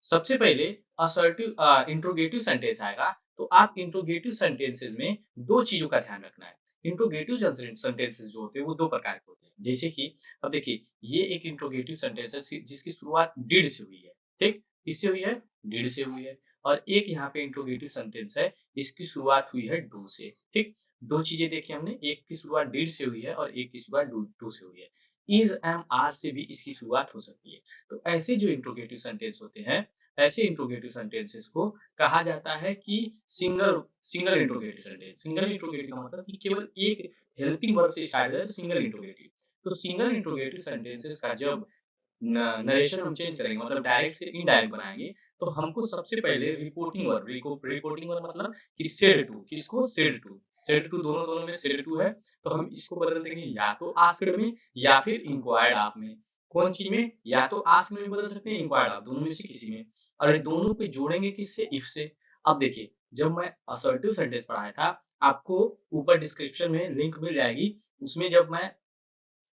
सबसे पहले असर्टिव इंट्रोगेटिव सेंटेंस आएगा, तो आप इंट्रोगेटिव सेंटेंसेस में दो चीजों का ध्यान रखना है। इंट्रोगेटिव सेंटेंसेस जो होते हैं वो दो प्रकार के होते हैं, जैसे कि अब देखिए ये एक इंट्रोगेटिव सेंटेंस है जिसकी शुरुआत डिड से हुई है। ठीक, किससे हुई है, डिड से हुई है। और एक यहाँ पे इंट्रोगेटिव सेंटेंस है इसकी शुरुआत हुई है डू से। ठीक, दो चीजें देखी हमने, एक की शुरुआत डिड से हुई है और एक की शुरुआत डू से हुई है। इज एम आर से भी इसकी शुरुआत हो सकती है। तो ऐसे जो इंट्रोगेटिव सेंटेंस होते हैं, ऐसे इंट्रोगेटिव सेंटेंसेस को कहा जाता है कि single single interrogative sentence. Single interrogative का मतलब कि केवल एक हेल्पिंग वर्ब से स्टार्ट है, सिंगल इंट्रोगेटिव। तो सिंगल इंट्रोगेटिव सेंटेंसेस का जब नरेशन हम चेंज करेंगे, मतलब डायरेक्ट से इनडायरेक्ट बनाएंगे, तो हमको सबसे पहले रिपोर्टिंग वर्ब, रिपोर्टिंग वर्ब मतलब कि सेड टू, किसको, सेड टू। सेड टू दोनों दोनों में सेड टू है, तो हम इसको बदल देंगे या तो आस्क्ड में या फिर इंक्वायर्ड आप में। कौन चीज में, या तो आस्क में बदल सकते हैं, इंक्वायर्ड आप, दोनों में से किसी में। और दोनों पे जोड़ेंगे किससे, इफ से। अब देखिए जब मैं असर्टिव सेंटेंस पढ़ाया था, आपको ऊपर डिस्क्रिप्शन में लिंक मिल जाएगी, उसमें जब मैं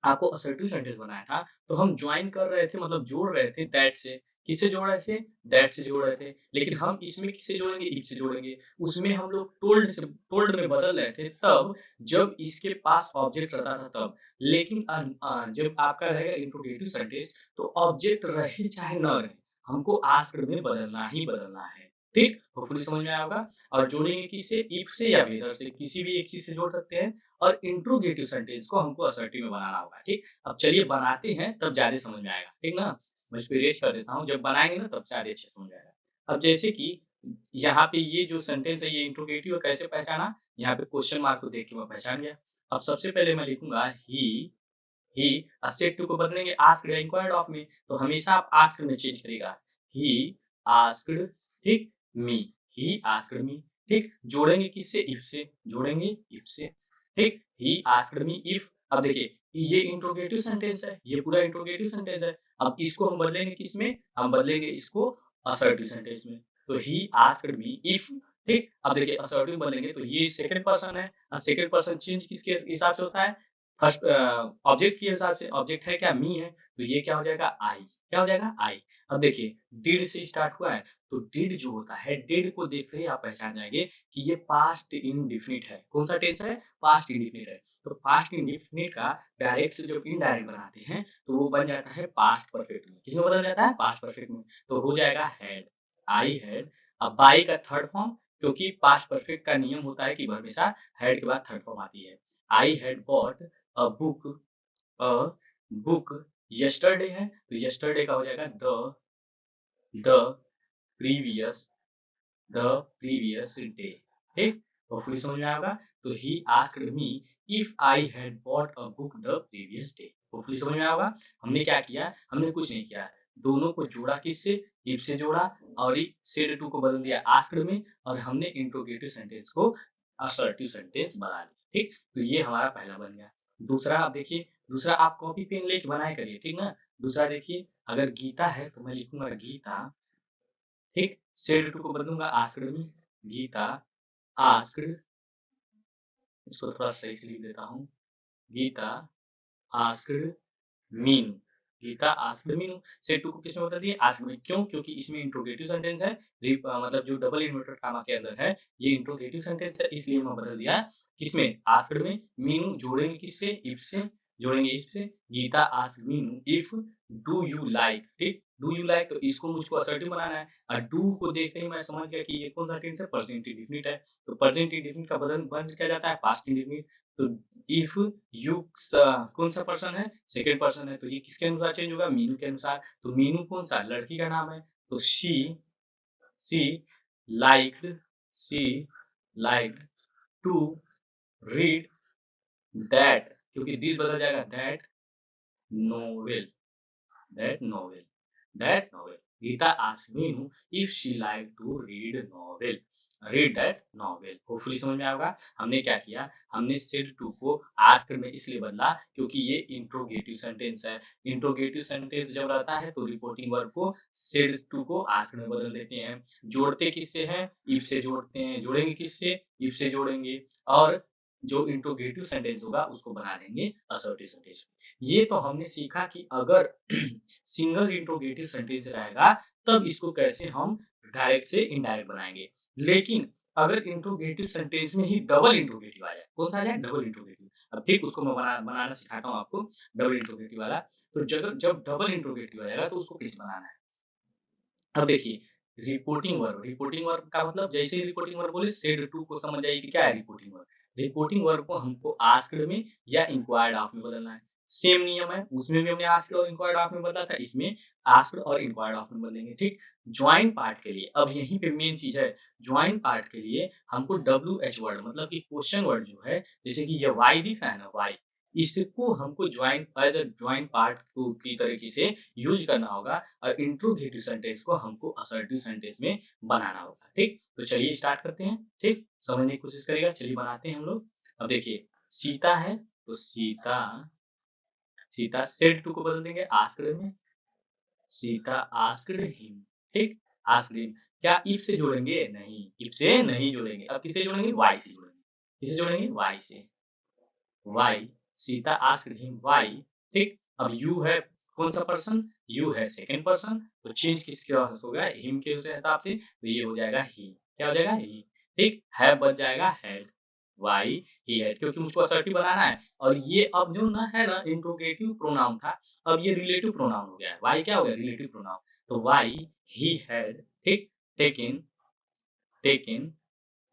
आपको असर्टिव सेंटेंस बनाया था तो हम ज्वाइन कर रहे थे, मतलब जोड़ रहे थे दैट से। किससे जोड़ रहे थे, दैट से जोड़ रहे थे। लेकिन हम इसमें किससे जोड़ेंगे, इफ से जोड़ेंगे। उसमें हम लोग टोल्ड में बदल रहे थे तब जब इसके पास ऑब्जेक्ट रहता था तब। लेकिन जब आपका रहेगा इंट्रोगेटिव सेंटेंस तो ऑब्जेक्ट रहे चाहे न रहे, हमको आस्क्ड में बदलना ही बदलना है। ठीक, होपफुली समझ में आया होगा। और जोड़ेंगे किससे, इफ से या वेदर से, किसी भी एक चीज से जोड़ सकते हैं। और इंट्रोगेटिव सेंटेंस को हमको असर्टिव में बनाना होगा। ठीक, अब चलिए बनाते हैं तब ज्यादा समझ में आएगा। ठीक ना, मैं इसको इरेज कर देता हूँ, जब बनाएंगे ना तब ज्यादा अच्छे समझ में आएगा। अब जैसे कि यहाँ पे ये जो सेंटेंस है ये इंट्रोगेटिव है, कैसे पहचाना, यहाँ पे क्वेश्चन मार्क को देख के मैं पहचान गया। अब सबसे पहले मैं लिखूंगा ही सेट टू को बदलेंगे आस्क्ड या इंक्वायर्ड ऑफ में, तो हमेशा आप आस्क्ड में चेंज करेगा। ही आस्क्ड, ठीक, मी, ही आस्क्ड मी। ठीक, जोड़ेंगे किससे, इफ से, जोड़ेंगे इफ से। ठीक, ही आस्क्ड मी इफ। अब देखिए ये इंट्रोगेटिव सेंटेंस है, ये पूरा इंट्रोगेटिव सेंटेंस है। अब इसको हम बदलेंगे किसमें, हम बदलेंगे इसको असर्टिव सेंटेंस में। तो ही आस्क्ड मी इफ। ठीक, अब देखिए असर्टिव बदलेंगे तो ये सेकंड पर्सन है, सेकंड पर्सन चेंज किसके हिसाब से होता है, फर्स्ट ऑब्जेक्ट के हिसाब से ऑब्जेक्ट है क्या, मी है, तो ये क्या हो जाएगा, आई। क्या हो जाएगा, आई। अब देखिए डिड से स्टार्ट हुआ है, तो डिड जो होता है, डिड को देखते ही आप पहचान जाएंगे कि ये पास्ट इंडिफिनिट है। कौन सा टेंस है, पास्ट इंडिफिनिट है। तो पास्ट इंडिफिनिट का डायरेक्ट से जब इनडायरेक्ट बनाते हैं तो वो बन जाता है पास्ट परफेक्ट में। किसमें बदल जाता है, पास्ट परफेक्ट में। तो हो जाएगा हैड, आई हैड। अब बाई का थर्ड फॉर्म, क्योंकि पास्ट परफेक्ट का नियम होता है कि हमेशा हैड के बाद थर्ड फॉर्म आती है। आई had bought a book, a book yesterday है, तो यस्टरडे का हो जाएगा the previous the previous day. ठीक, होपफुली समझ में आएगा। तो he asked me if I had bought a book the previous day. Hopefully समझ में आएगा। हमने क्या किया, हमने कुछ नहीं किया, दोनों को जोड़ा, किससे, इफ से जोड़ा, और सेड टू को बदल दिया आस्क्ड में, और हमने इंट्रोगेटिव सेंटेंस को असर्टिव सेंटेंस बना लिया। ठीक, तो ये हमारा पहला बन गया। दूसरा आप देखिए, दूसरा आप कॉपी पेन लेके बनाए करिए, ठीक ना। दूसरा देखिए, अगर गीता है तो मैं लिखूंगा गीता। ठीक, सेड टू को बदलूंगा आस्क्ड में, गीता आस्क्ड, इसको थोड़ा सही से लिख देता हूँ, Gita asked Meenu, Gita asked Meenu. Said to को किसमें बदल दिए, आस्क्ड में। क्यों, क्योंकि इसमें इंट्रोगेटिव सेंटेंस है, मतलब जो डबल इन्वर्टेड कामा के अंदर है ये इंट्रोगेटिव सेंटेंस है, इसलिए मैं बदल दिया किसमें, आस्क्ड में। मीनू जोड़ेंगे किससे, इफ से, जोड़ेंगे इफ से। Gita asked Meenu if do you like. ठीक, डू यू लाइक, तो इसको मुझको असर्टिव बनाना है, और डू को देखते ही मैं समझ गया कि ये कौन सा टेंस है, प्रेजेंट इंडेफिनिट है। तो प्रेजेंट इंडेफिनिट का बदल बन क्या जाता है, पास्ट इंडेफिनिट। तो इफ यू कौन सा पर्सन है, सेकेंड पर्सन है, तो ये किसके अनुसार चेंज होगा, मीनू के अनुसार। तो मीनू कौन सा, लड़की का नाम है, तो she liked she liked to read that, क्योंकि दिस बदल जाएगा, novel that novel that novel. Gita asked Meenu if she liked to read that novel। Hopefully समझ में आएगा। हमने क्या किया, हमने सेड टू को आस्क्ड में इसलिए बदला क्योंकि ये इंट्रोगेटिव सेंटेंस है। इंट्रोगेटिव सेंटेंस जब रहता है तो रिपोर्टिंग वर्ब को सेड टू को आस्क्ड में बदल देते हैं। जोड़ते किससे हैं, इफ से जोड़ते हैं, जोड़ेंगे किससे, इफ से जोड़ेंगे, और जो इंट्रोगेटिव सेंटेंस होगा उसको बना देंगे असर्टिव सेंटेंस। ये तो हमने सीखा कि अगर सिंगल इंट्रोगेटिव सेंटेंस रहेगा तब इसको कैसे हम डायरेक्ट से इनडायरेक्ट बनाएंगे। लेकिन अगर इंट्रोगेटिव सेंटेंस में ही डबल इंट्रोगेटिव आ जाए, कौन सा आ जाए, डबल इंट्रोगेटिव। अब ठीक उसको मैं बनाना सिखाता हूँ आपको, डबल इंट्रोगेटिव वाला। तो जब जब डबल इंट्रोगेटिव आ जाएगा तो उसको कैसे बनाना है। अब देखिए, रिपोर्टिंग वर्ब का मतलब, जैसे ही रिपोर्टिंग वर्ब बोले सेड टू को समझ जाइए कि क्या है रिपोर्टिंग वर्ब। रिपोर्टिंग वर्ब को हमको आस्क्ड में या इंक्वायर्ड ऑफ में बदलना है। सेम नियम है, उसमें भी हमने आस्क्ड और इंक्वायर्ड ऑफ में बदला था, इसमें आस्क्ड और इंक्वायर्ड ऑफ में बदलेंगे। ठीक, ज्वाइन पार्ट के लिए, अब यहीं पे मेन चीज है, ज्वाइन पार्ट के लिए हमको डब्ल्यू एच वर्ड, मतलब कि क्वेश्चन वर्ड जो है, जैसे कि ये वाई दिख रहा है ना, वाई, इसको हमको join as a join part की तरीके से यूज करना होगा, और इंट्रोगेटिव सेंटेंस को हमको असर्टिव सेंटेंस में बनाना होगा। ठीक, तो चलिए स्टार्ट करते हैं। ठीक, समझने की कोशिश करिएगा, चलिए बनाते हैं हम लोग। अब देखिए, सीता है तो सीता, सीता सेड टू को बदल देंगे आस्क्ड में, सीता आस्क्ड हिम। ठीक, आस्क्ड हिम, क्या इफ से जोड़ेंगे, नहीं, इफ से नहीं जोड़ेंगे। अब किसे जोड़ेंगे, वाई से जोड़ेंगे। किसे जोड़ेंगे, वाई से, why, Sita asked him why. ठीक, अब यू है कौन सा पर्सन, यू है सेकंड पर्सन, तो चेंज किसके हो गया, हिम के हिसाब से, तो ये हो जाएगा ही। क्या हो जाएगा, ही। ठीक, है बच जाएगा हैड, वाई ही हैड, क्योंकि मुझको असर्टिव बनाना है। और ये अब जो ना है ना, इंट्रोगेटिव प्रोनाउन था, अब ये रिलेटिव प्रोनाउन हो गया है। वाई क्या हो गया, रिलेटिव प्रोनाउन। तो वाई ही हैड, ठीक, टेकन, टेकन।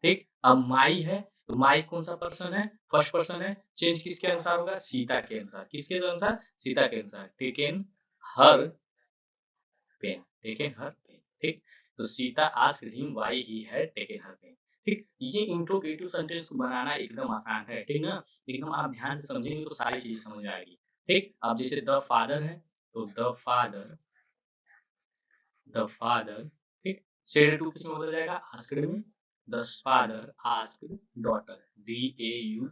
ठीक, अब माई है, तो माई कौन सा पर्सन है, फर्स्ट पर्सन है, चेंज किसके अनुसार होगा, सीता के अनुसार। किसके अनुसार, सीता के अनुसार। Taken her pen, taken her pen. ठीक, तो Sita asked him why he had taken her pen. ठीक, ये इंट्रोगेटिव सेंटेंस को बनाना एकदम आसान है, ठीक ना। एकदम आप ध्यान से समझेंगे तो सारी चीज समझ में आएगी। ठीक, अब जैसे द फादर है, तो द फादर, ठीक, सेड टू किसमें बदल जाएगा, आस्क्ड में। The father asked daughter, DAUGHTAR,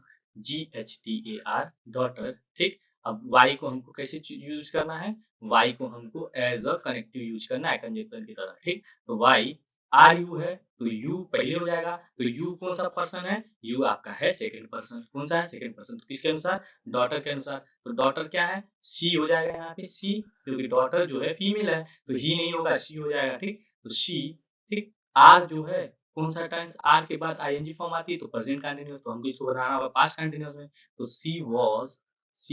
daughter. ठीक, अब वाई को हमको कैसे यूज करना है, वाई को हमको एज अ कनेक्टिव यूज करना है, कंजंक्शन की तरह। ठीक, तो वाई आर यू है तो यू पहले हो जाएगा, तो यू कौन सा पर्सन है, यू आपका है सेकंड पर्सन, कौन सा है सेकंड पर्सन, तो किसके अनुसार, डॉटर के अनुसार, तो डॉटर क्या है, सी हो जाएगा यहाँ पे सी, क्योंकि डॉटर जो है फीमेल है तो ही नहीं होगा सी हो जाएगा, ठीक, तो सी, ठीक। आर जो है कौन सा टेंस, आर के बाद आईएनजी फॉर्म आती है तो प्रेजेंट कंटिन्यूअस, तो हमको इसको बनाना होगा पास्ट कंटिन्यूअस में, तो she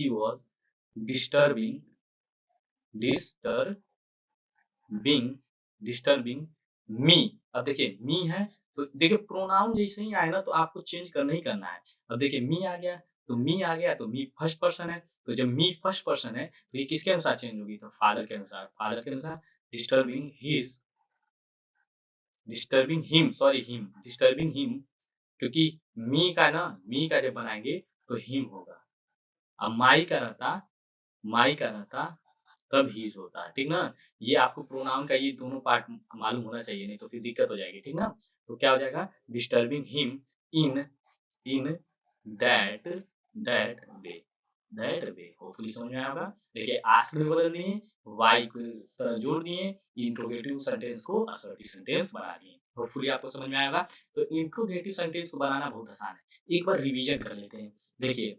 was disturbing disturbing disturbing me. अब देखिए मी है तो देखिए प्रोनाउन जैसे ही आए ना तो आपको चेंज करना ही करना है। अब देखिए मी आ गया तो मी फर्स्ट पर्सन है, तो जब मी फर्स्ट पर्सन है तो ये किसके अनुसार चेंज होगी, तो फादर के अनुसार डिस्टर्बिंग हिम, क्योंकि मी का जब बनाएंगे तो हिम होगा। अब माई का रहता तब हीज होता है, ठीक ना। ये आपको प्रोनाउन का ये दोनों पार्ट मालूम होना चाहिए, नहीं तो फिर दिक्कत हो जाएगी, ठीक ना। तो क्या हो जाएगा, disturbing him in in that that way hopefully समझ में आया होगा। देखिए आस्क में बदल दिए, वाई को तरह जोड़ दिए, इंट्रोगेटिव सेंटेंस को असर्टिव सेंटेंस बना दिए, होपफुली आपको समझ में आएगा। तो इंट्रोगेटिव सेंटेंस को बनाना बहुत आसान है, एक बार रिवीजन कर लेते हैं। देखिए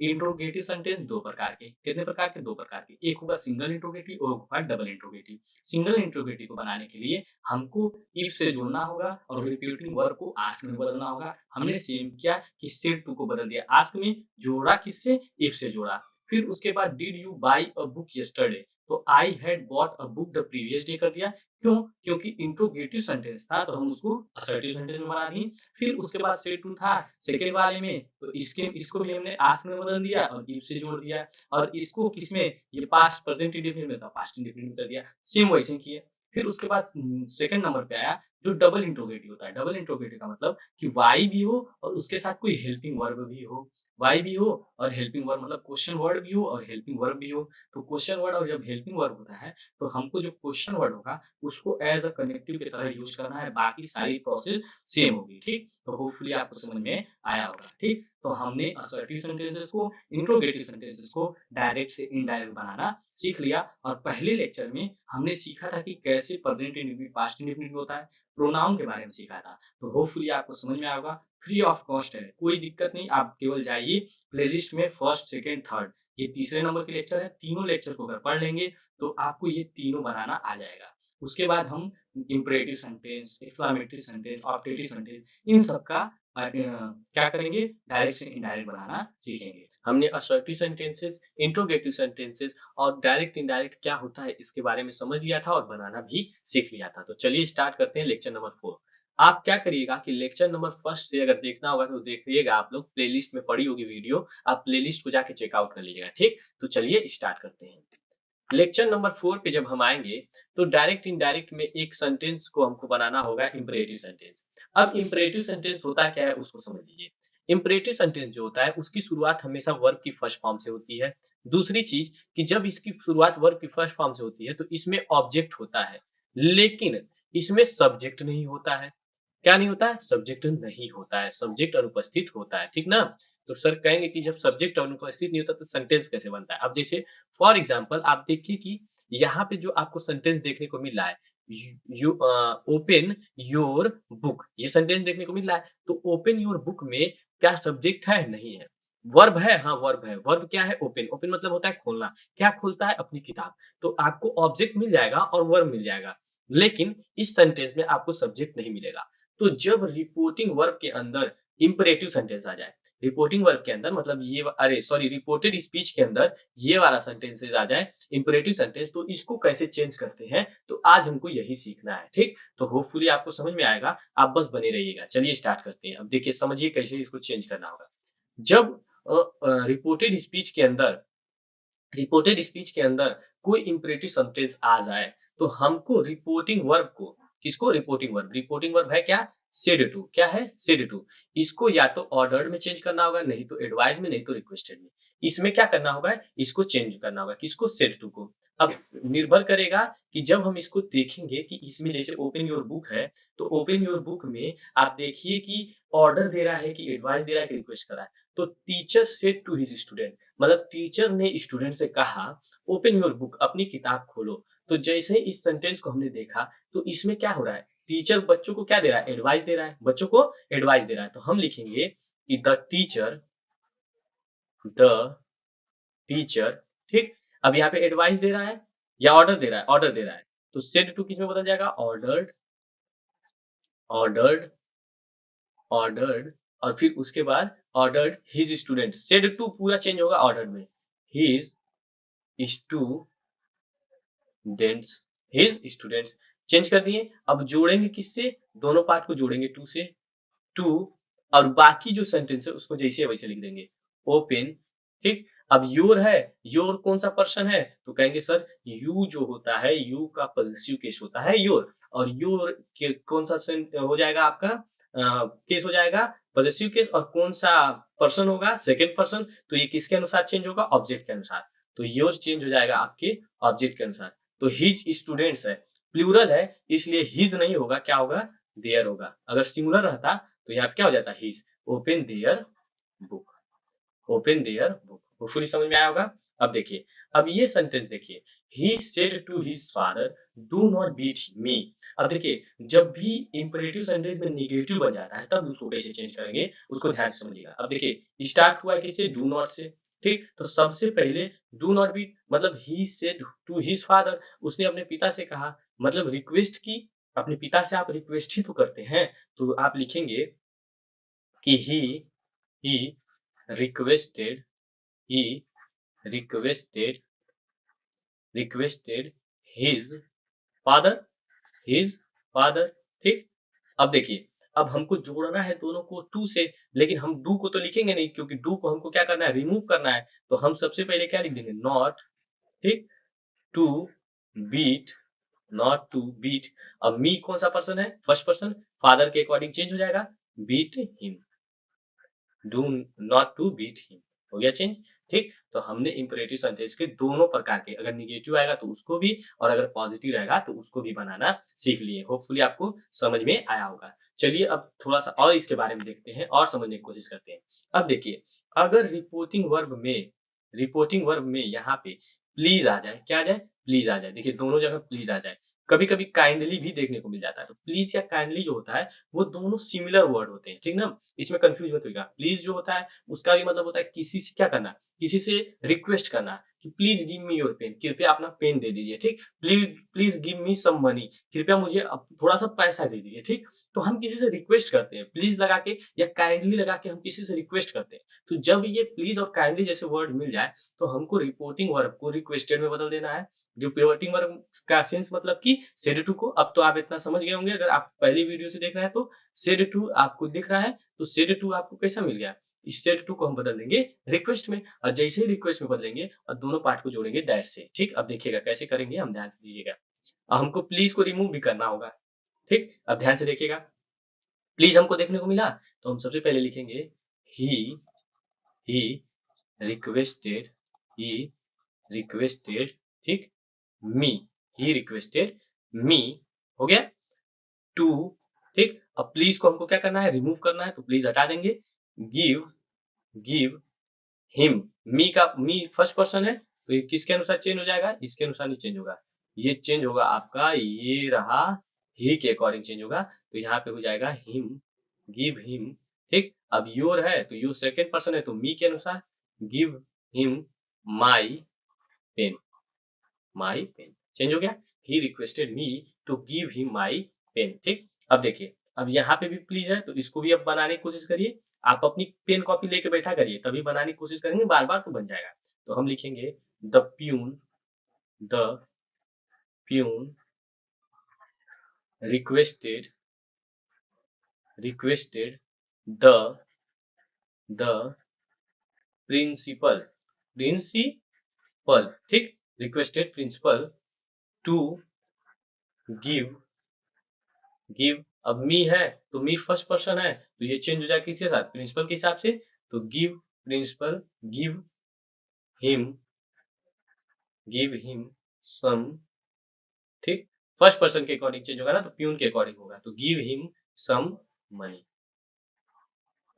इंट्रोगेटिव सेंटेंस दो प्रकार के, कितने प्रकार के, दो प्रकार के, एक होगा सिंगल इंट्रोगेटिव और होगा डबल इंट्रोगेटिव। सिंगल इंट्रोगेटिव को बनाने के लिए हमको इफ से जोड़ना होगा और रिपीटिंग वर्ब को आस्क में बदलना होगा। हमने सेम किया कि सेड टू को बदल दिया, आस्क में जोड़ा किससे, इफ से जोड़ा। फिर उसके बाद did you buy a book yesterday, तो I had bought a book the previous day कर दिया, क्यों, क्योंकि इंट्रोगेटिव सेंटेंस था तो हम उसको असर्टिव सेंटेंस में बना दिए। फिर उसके बाद सेड टू था सेकेंड वाले में, तो इसको भी हमने आस्क में बदल दिया और इफ से जोड़ दिया, और इसको किसमें, ये पास्ट प्रेजेंट इंडेफिनिट में था, पास्ट इंडेफिनिट में कर दिया, सेम वैसे ही किए। फिर उसके बाद सेकंड नंबर पे आया जो डबल इंट्रोगेटिव होता है। डबल इंट्रोगेटिव का मतलब कि वाई भी हो और उसके साथ कोई हेल्पिंग वर्ब भी हो, वाई भी हो और हेल्पिंग वर्ब, मतलब क्वेश्चन वर्ड भी हो और हेल्पिंग वर्ब भी हो। तो क्वेश्चन वर्ड और जब हेल्पिंग वर्ब होता है तो हमको जो क्वेश्चन वर्ड होगा उसको एज अ कनेक्टिव की तरह यूज करना है, बाकी सारी प्रोसेस सेम होगी, ठीक। तो होपफुली आपको समझ में आया होगा, ठीक। तो हमने असर्टिव सेंटेंसेस को, इंट्रोगेटिव सेंटेंसेस को डायरेक्ट से इनडायरेक्ट बनाना सीख लिया, और पहले लेक्चर में हमने सीखा था कि कैसे प्रेजेंट इंडेफिनिट पास्ट इंडेफिनिट होता है, प्रोनाउन के बारे में सीखा था। तो होपफुली आपको समझ में आएगा, फ्री ऑफ कॉस्ट है, कोई दिक्कत नहीं, आप केवल जाइए प्लेलिस्ट में फर्स्ट सेकेंड थर्ड, ये तीसरे नंबर के लेक्चर है, तीनों लेक्चर को अगर पढ़ लेंगे तो आपको ये तीनों बनाना आ जाएगा। उसके बाद हम imperative sentence, exclamatory sentence, objective sentence, इन सब का क्या करेंगे, डायरेक्ट से इनडायरेक्ट बनाना सीखेंगे। हमने असर्टिव सेंटेंसेस, इंट्रोगेटिव सेंटेंसेस और डायरेक्ट इनडायरेक्ट क्या होता है इसके बारे में समझ लिया था और बनाना भी सीख लिया था। तो चलिए स्टार्ट करते हैं लेक्चर नंबर 4। आप क्या करिएगा कि लेक्चर नंबर फर्स्ट से अगर देखना होगा तो देखिएगा, आप लोग प्लेलिस्ट में पड़ी होगी वीडियो, आप प्लेलिस्ट को जाके चेकआउट कर लीजिएगा, ठीक। तो चलिए स्टार्ट करते हैं। लेक्चर नंबर 4 पे जब हम आएंगे तो डायरेक्ट इनडायरेक्ट में एक सेंटेंस को हमको बनाना होगा इंपरेटिव सेंटेंस। अब इंपरेटिव सेंटेंस होता क्या है उसको समझ लीजिए। इंपरेटिव सेंटेंस जो होता है उसकी शुरुआत हमेशा वर्ब की फर्स्ट फॉर्म से होती है। दूसरी चीज कि जब इसकी शुरुआत वर्ब की फर्स्ट फॉर्म से होती है तो इसमें ऑब्जेक्ट होता है, लेकिन इसमें सब्जेक्ट नहीं होता है। क्या नहीं होता है, सब्जेक्ट नहीं होता है, सब्जेक्ट अनुपस्थित होता है, ठीक ना। तो सर कहेंगे कि जब सब्जेक्ट अनुपस्थित नहीं होता तो सेंटेंस कैसे बनता है। अब जैसे फॉर एग्जांपल आप देखिए कि यहाँ पे जो आपको सेंटेंस देखने को मिल रहा है, यू ओपन योर बुक, ये सेंटेंस देखने को मिल रहा है। तो ओपन योर बुक में क्या सब्जेक्ट है, नहीं है। वर्ब है, हाँ वर्ब है। वर्ब क्या है, ओपन। ओपन मतलब होता है खोलना, क्या खोलता है, अपनी किताब। तो आपको ऑब्जेक्ट मिल जाएगा और वर्ब मिल जाएगा, लेकिन इस सेंटेंस में आपको सब्जेक्ट नहीं मिलेगा। तो जब रिपोर्टिंग वर्ब के अंदर इंपरेटिव सेंटेंस आ जाए, रिपोर्टिंग वर्ब के अंदर मतलब ये, अरे सॉरी, रिपोर्टेड स्पीच के अंदर ये वाला सेंटेंसेस आ जाए इंपरेटिव सेंटेंस, तो इसको कैसे चेंज करते हैं, तो आज हमको यही सीखना है, ठीक। तो होपफुली आपको समझ में आएगा, आप बस बने रहिएगा। चलिए स्टार्ट करते हैं। अब देखिए समझिए कैसे इसको चेंज करना होगा। जब रिपोर्टेड स्पीच के अंदर, कोई इंपरेटिव सेंटेंस आ जाए तो हमको रिपोर्टिंग वर्ब को, किसको, रिपोर्टिंग वर्ब है क्या, सेड टू, क्या है, सेड टू। इसको या तो ऑर्डर्ड में चेंज करना होगा, नहीं तो एडवाइज में, नहीं तो रिक्वेस्टेड में। इसमें क्या करना होगा, इसको चेंज करना होगा, किसको, सेड टू को। अब निर्भर करेगा कि जब हम इसको देखेंगे कि इसमें जैसे ओपन योर बुक है, तो ओपन योर बुक में आप देखिए कि ऑर्डर दे रहा है कि एडवाइस दे रहा है कि रिक्वेस्ट कर रहा है। तो teacher said to his student, मतलब टीचर ने स्टूडेंट से कहा ओपन योर बुक, अपनी किताब खोलो। तो जैसे ही इस सेंटेंस को हमने देखा तो इसमें क्या हो रहा है, टीचर बच्चों को क्या दे रहा है, एडवाइस दे रहा है, बच्चों को एडवाइस दे रहा है, तो हम लिखेंगे कि द टीचर, ठीक। अब यहाँ पे एडवाइस दे रहा है या ऑर्डर दे रहा है, ऑर्डर दे रहा है, तो सेड टू किस में बदल जाएगा, ऑर्डर्ड, ऑर्डर्ड, ऑर्डर्ड, और फिर उसके बाद ordered his student, said to पूरा चेंज होगा ऑर्डर्ड में, his students, his students change कर दिए। अब जोड़ेंगे किससे, दोनों पार्ट को जोड़ेंगे टू से, टू, और बाकी जो सेंटेंस है उसको जैसे वैसे लिख देंगे, ओपन, ठीक। अब योर है, योर कौन सा पर्सन है, तो कहेंगे सर यू जो होता है, यू का पॉजेसिव केस होता है योर, और योर के कौन सा हो जाएगा आपका केस हो जाएगा पॉजेसिव केस, और कौन सा पर्सन होगा, सेकंड पर्सन, तो ये किसके अनुसार चेंज होगा, ऑब्जेक्ट के अनुसार, तो योर चेंज हो जाएगा आपके ऑब्जेक्ट के अनुसार। तो हिज स्टूडेंट्स है, प्लूरल है, इसलिए हिज नहीं होगा, क्या होगा, देयर होगा। अगर सिंगुलर रहता तो यहाँ क्या हो जाता, his, open their book, open their book, hopefully समझ में आया होगा। अब देखिए, अब ये सेंटेंस देखिए, he said to his father do not beat me. अब देखिए, जब भी इंपरेटिव सेंटेंस में नेगेटिव बन जाता है तब उसको कैसे चेंज करेंगे, उसको ध्यान से समझिएगा। अब देखिए, स्टार्ट हुआ है किससे, डू नॉट से, ठीक। तो सबसे पहले डू नॉट बीट मतलब he said to his father, उसने अपने पिता से कहा, मतलब रिक्वेस्ट की, अपने पिता से आप रिक्वेस्ट ही तो करते हैं, तो आप लिखेंगे कि he requested he requested requested his father, his father, ठीक। अब देखिए, अब हमको जोड़ना है दोनों को टू से, लेकिन हम डू को तो लिखेंगे नहीं, क्योंकि डू को हमको क्या करना है, रिमूव करना है, तो हम सबसे पहले क्या लिख देंगे, नॉट, ठीक, to beat, not to beat. अब मी कौन सा पर्सन है, फर्स्ट पर्सन, फादर के अकॉर्डिंग चेंज हो जाएगा, beat him, do not to beat him, हो गया चेंज, ठीक। तो हमने इंपरेटिव सेंटेंस के दोनों प्रकार के, अगर निगेटिव आएगा तो उसको भी, और अगर पॉजिटिव रहेगा तो उसको भी बनाना सीख लिए। होपफुली आपको समझ में आया होगा। चलिए अब थोड़ा सा और इसके बारे में देखते हैं और समझने की कोशिश करते हैं। अब देखिए, अगर रिपोर्टिंग वर्ब में यहाँ पे प्लीज आ जाए, क्या आ जाए, प्लीज आ जाए, देखिए दोनों जगह प्लीज आ जाए, कभी कभी काइंडली भी देखने को मिल जाता है, तो प्लीज या काइंडली जो होता है वो दोनों सिमिलर वर्ड होते हैं, ठीक ना, इसमें कंफ्यूज मत होइएगा। प्लीज जो होता है उसका भी मतलब होता है किसी से क्या करना, किसी से रिक्वेस्ट करना कि please give me your pen, कृपया अपना पेन दे दीजिए, ठीक। Please please give me some money, कृपया मुझे थोड़ा सा पैसा दे दीजिए, ठीक। तो हम किसी से रिक्वेस्ट करते हैं प्लीज लगा के या काइंडली लगा के, हम किसी से रिक्वेस्ट करते हैं। तो जब ये प्लीज और काइंडली जैसे वर्ड मिल जाए तो हमको रिपोर्टिंग वर्ब को रिक्वेस्टेड में बदल देना है। रिपोर्टिंग वर्ब का सेंस मतलब कि सेड टू को, अब तो आप इतना समझ गए होंगे, अगर आप पहली वीडियो से देख रहे हैं तो सेड टू आपको दिख रहा है, तो सेड टू आपको कैसा मिल गया, इस सेड टू को हम बदल देंगे रिक्वेस्ट में, और जैसे ही रिक्वेस्ट में बदलेंगे और दोनों पार्ट को जोड़ेंगे दैट से, ठीक। अब देखिएगा कैसे करेंगे, हम ध्यान से दीजिएगा। अब हमको प्लीज को रिमूव भी करना होगा, ठीक। अब ध्यान से देखिएगा, प्लीज हमको देखने को मिला, तो हम सबसे पहले लिखेंगे ही ही रिक्वेस्टेड, ही रिक्वेस्टेड, ठीक, मी, ही रिक्वेस्टेड मी, हो गया, टू, ठीक। अब प्लीज को हमको क्या करना है, रिमूव करना है, तो प्लीज हटा देंगे, गिव गिव हिम, मी फर्स्ट पर्सन है, तो ये किसके अनुसार चेंज हो जाएगा, इसके अनुसार नहीं चेंज होगा, ये चेंज होगा आपका, ये रहा ही के अकॉर्डिंग चेंज होगा, तो यहाँ पे हो जाएगा हिम, गिव हिम, ठीक। अब योर है तो योर सेकंड पर्सन है, तो मी के अनुसार give him my pen, my pen change हो गया, he requested me to give him my pen, ठीक। अब देखिए, अब यहाँ पे भी प्लीज है, तो इसको भी अब बनाने की कोशिश करिए, आप अपनी पेन कॉपी लेके बैठा करिए, तभी बनाने की कोशिश करेंगे, बार बार तो बन जाएगा। तो हम लिखेंगे the peon requested requested the the principal, principal, ठीक, requested principal to give give. अब मी है तो मी फर्स्ट पर्सन है, तो ये चेंज हो जाएगा किसके साथ, प्रिंसिपल के हिसाब से, तो give principal give him some, ठीक। फर्स्ट पर्सन के अकॉर्डिंग चेंज होगा ना, तो प्यून के अकॉर्डिंग होगा, तो give him some money,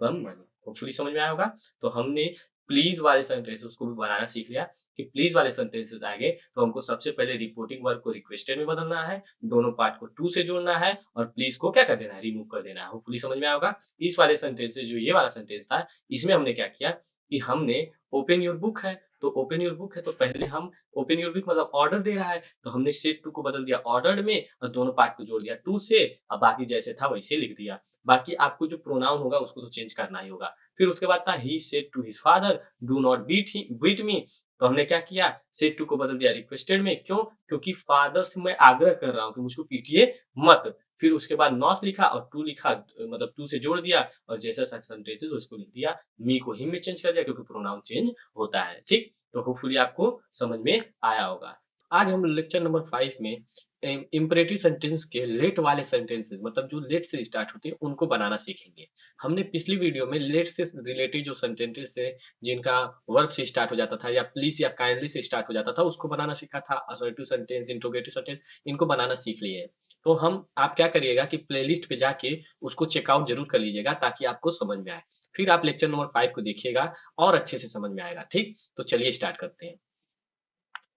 hopefully समझ में आया होगा। तो हमने प्लीज वाले सेंटेंसेस उसको भी बनाना सीख लिया कि प्लीज वाले सेंटेंसेस आएंगे तो हमको सबसे पहले रिपोर्टिंग वर्ब को रिक्वेस्टेड में बदलना है, दोनों पार्ट को टू से जोड़ना है और प्लीज को क्या कर देना है, रिमूव कर देना है। होपफुली समझ में आएगा। इस वाले सेंटेंसेस जो ये वाला सेंटेंस था, इसमें हमने क्या किया कि हमने ओपन योर बुक है, तो ओपन योर बुक है तो पहले हम ओपन योर बुक मतलब ऑर्डर दे रहा है, तो हमने सेड टू को बदल दिया ऑर्डर्ड में और दोनों पार्ट को जोड़ दिया टू से, और बाकी जैसे था वैसे लिख दिया। बाकी आपको जो प्रोनाउन होगा उसको तो चेंज करना ही होगा। फिर उसके बाद था he said to his father do not beat me, तो हमने क्या किया, सेड टू को बदल दिया रिक्वेस्टेड में। क्यों? क्योंकि फादर से मैं आग्रह कर रहा हूँ कि मुझको पीटिए मत। फिर उसके बाद नॉट लिखा और टू लिखा, मतलब टू से जोड़ दिया और जैसा सेंटेंसेस उसको लिख दिया, मी को हिम में चेंज कर दिया क्योंकि प्रोनाउन चेंज होता है। ठीक, तो होपफुली आपको समझ में आया होगा। आज हम लेक्चर नंबर 5 में इम्परेटिव सेंटेंस के लेट वाले सेंटेंसेस मतलब जो लेट से स्टार्ट होते हैं उनको बनाना सीखेंगे। हमने पिछली वीडियो में लेट से रिलेटेड जो सेंटेंसेस थे जिनका वर्ब से स्टार्ट हो जाता था या प्लीज या काइंडली से स्टार्ट हो जाता था उसको बनाना सीखा था। असर्टिव सेंटेंस, इंट्रोगेटिव सेंटेंस, इनको बनाना सीख लिए हैं। तो हम आप क्या करिएगा कि प्लेलिस्ट पे जाके उसको चेकआउट जरूर कर लीजिएगा ताकि आपको समझ में आए। फिर आप लेक्चर नंबर 5 को देखिएगा और अच्छे से समझ में आएगा। ठीक, तो चलिए स्टार्ट करते हैं।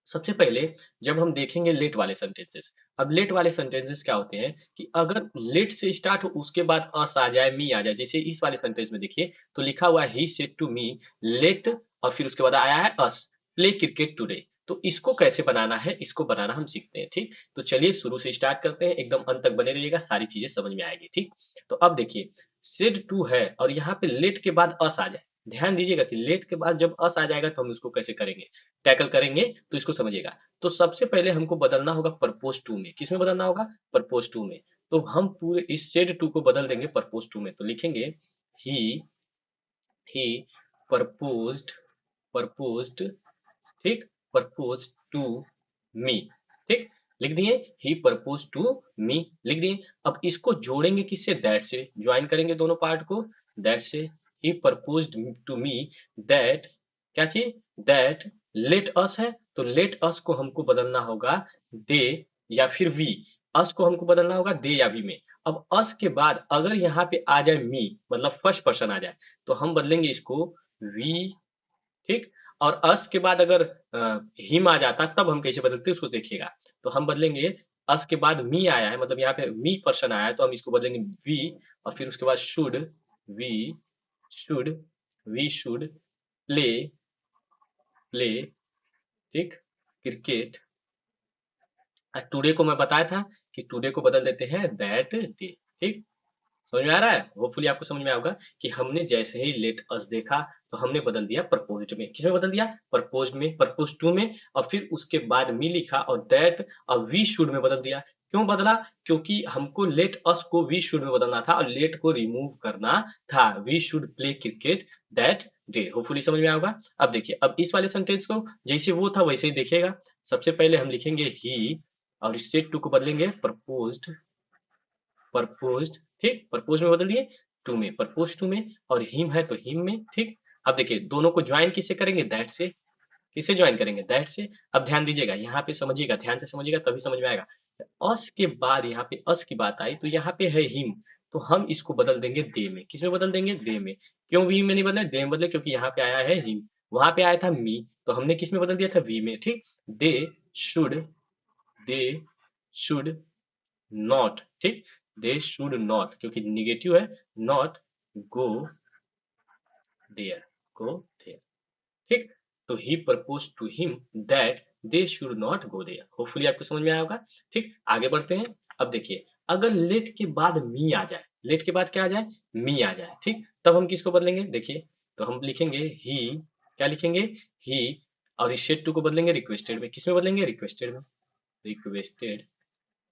सबसे पहले जब हम देखेंगे लेट वाले सेंटेंसेस, अब लेट वाले सेंटेंसेस क्या होते हैं कि अगर लेट से स्टार्ट हो उसके बाद अस आ जाए, मी आ जाए, जैसे इस वाले सेंटेंस में देखिए तो लिखा हुआ है he said to me let और फिर उसके बाद आया है अस प्ले क्रिकेट टुडे। तो इसको कैसे बनाना है, इसको बनाना हम सीखते हैं। ठीक, तो चलिए शुरू से स्टार्ट करते हैं, एकदम अंत तक बने रहिएगा, सारी चीजें समझ में आएगी। ठीक, तो अब देखिए सेड टू है और यहाँ पे लेट के बाद अस आ जाए, ध्यान दीजिएगा कि लेट के बाद जब अस आ जाएगा तो हम उसको कैसे करेंगे, टैकल करेंगे, तो इसको समझिएगा। तो सबसे पहले हमको बदलना होगा परपोज टू में। किसमें बदलना होगा? परपोज टू में। तो हम पूरे इस सेड टू को बदल देंगे परपोज टू में, तो लिखेंगे ही ही परपोज्ड परपोज्ड ठीक, परपोज टू मी। ठीक, लिख दिए ही परपोज टू मी, लिख दिए। अब इसको जोड़ेंगे किससे? दैट से, ज्वाइन करेंगे दोनों पार्ट को दैट से। ही परपोज्ड टू मी दैट, क्या चीज? दैट लेट अस है तो लेट अस को हमको बदलना होगा दे या फिर वी। अस को हमको बदलना होगा दे या वी में। अब अस के बाद अगर यहाँ पे आ जाए मी मतलब फर्स्ट पर्सन आ जाए तो हम बदलेंगे इसको वी। ठीक, और अस के बाद अगर हिम आ जाता तब हम कैसे बदलते उसको देखिएगा। तो हम बदलेंगे अस के बाद मी आया है मतलब यहाँ पे मी पर्सन आया है तो हम इसको बदलेंगे वी और फिर उसके बाद should, we should, we should play play ठीक, क्रिकेट। टुडे को मैं बताया था कि टुडे को बदल देते हैं दैट डे। ठीक, समझ में आ रहा है? होपफुली आपको समझ में आएगा कि हमने जैसे ही लेट अस देखा तो हमने बदल दिया प्रपोज्ड में। किसमें बदल दिया? प्रपोज्ड में, प्रपोज टू में, और फिर उसके बाद मी लिखा और दैट और वी शुड में बदल दिया। क्यों बदला? क्योंकि हमको लेट अस को वी शुड में बदलना था और लेट को रिमूव करना था। We should play cricket that day. Hopefully समझ में आएगा। अब देखिए, अब इस वाले सेंटेंस को जैसे वो था वैसे ही देखिएगा। सबसे पहले हम लिखेंगे ही और इस सेड टू को बदलेंगे प्रपोज्ड, परपोज्ड। ठीक, परपोज में बदल दिए टू में, परपोज टू में, और हिम है तो हिम में। ठीक, अब देखिए दोनों को ज्वाइन किससे करेंगे? दैट से। किससे ज्वाइन करेंगे? दैट से। अब ध्यान दीजिएगा, यहाँ पे समझिएगा, ध्यान से समझिएगा तभी समझ में आएगा। अस के बाद यहाँ पे अस की बात आई तो यहाँ पे है हिम, तो हम इसको बदल देंगे दे में। किसमें बदल देंगे? दे में। क्यों वी में नहीं बदले, दे में बदले? क्योंकि यहाँ पे आया है हिम, वहां पे आया था मी, तो हमने किस में बदल दिया था? वी में। ठीक, they should, they should not. ठीक, दे शुड नॉट, क्योंकि निगेटिव है, not go there, go there. ठीक, तो he propose to him that they should not go there. Hopefully आपको समझ में आया होगा। ठीक, आगे बढ़ते हैं। अब देखिए अगर लेट के बाद मी आ जाए, लेट के बाद क्या आ जाए? मी आ जाए। ठीक, तब हम किसको बदलेंगे? देखिए, तो हम लिखेंगे ही, क्या लिखेंगे? ही, और इस शेड टू को बदलेंगे रिक्वेस्टेड में। किसमें बदलेंगे? रिक्वेस्टेड में। रिक्वेस्टेड,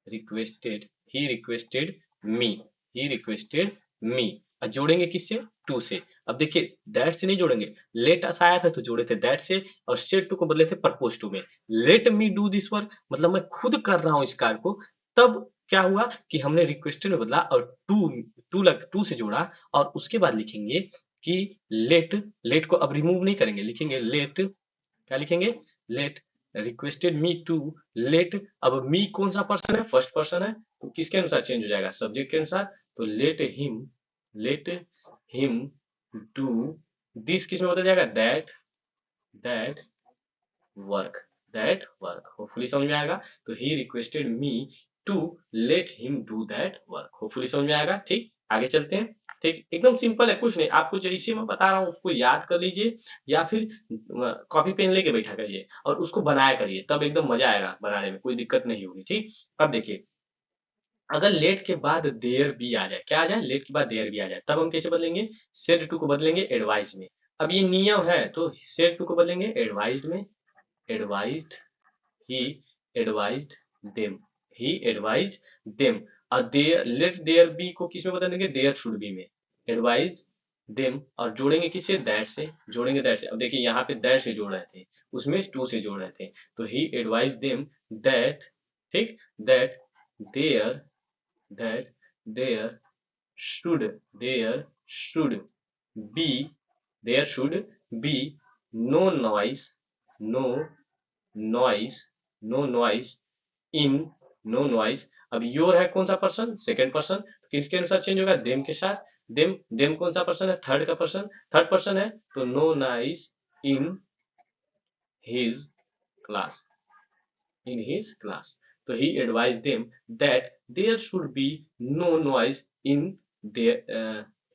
रिक्वेस्टेड, ही रिक्वेस्टेड मी, ही रिक्वेस्टेड मी, और जोड़ेंगे किससे? टू से। अब देखिए दैट से नहीं जोड़ेंगे, लेट अस आया था तो जोड़े थे दैट से और सेड टू को बदले थे प्रपोज टू में। Let me do this work मतलब मैं खुद कर रहा हूं इस कार्य को, तब क्या हुआ कि हमने रिक्वेस्टेड में बदला और टू से जोड़ा और उसके बाद लिखेंगे कि लेट, लेट को अब रिमूव नहीं करेंगे, लिखेंगे लेट, क्या लिखेंगे? Let requested me to let. अब मी कौन सा पर्सन है? फर्स्ट पर्सन है, तो किसके अनुसार चेंज हो जाएगा? सब्जेक्ट के अनुसार। तो लेट हिम डू दिस किस में बदल जाएगा, that work, that work. Hopefully समझ में आएगा। तो he requested me to let him do that work. Hopefully समझ में आएगा। ठीक, आगे चलते हैं। ठीक, एकदम सिंपल है, कुछ नहीं, आपको जैसे मैं बता रहा हूँ उसको याद कर लीजिए, या फिर कॉपी पेन लेके बैठा करिए और उसको बनाया करिए, तब एकदम मजा आएगा बनाने में, कोई दिक्कत नहीं होगी। ठीक, अब देखिए, अगर लेट के बाद देयर बी आ जाए, क्या आ जाए, लेट के बाद देयर बी आ जाए, तब हम कैसे बदलेंगे, सेड टू को बदलेंगे एडवाइज में। अब ये नियम है, तो सेड टू को बदलेंगे एडवाइज में, advised, he advised them, he advised them। और देयर, लेट देयर बी को किस में बदल देंगे, देयर शुड बी में, एडवाइज देम, और जोड़ेंगे किससे, दैट से, जोड़ेंगे दैट से। अब देखिए यहाँ पे दैट से जोड़ रहे थे, उसमें टू से जोड़ रहे थे, तो ही एडवाइज देम दैट, ठीक, that there, that there should, there should be, there should be no noise, no noise, no noise in, no noise। अब योर है कौन सा पर्सन, सेकंड पर्सन, किसके अनुसार चेंज होगा, देम के साथ। देम, देम कौन सा पर्सन है, थर्ड का पर्सन, थर्ड पर्सन है, तो no nice in his class, in his class। तो he advised them that there should be no noise in their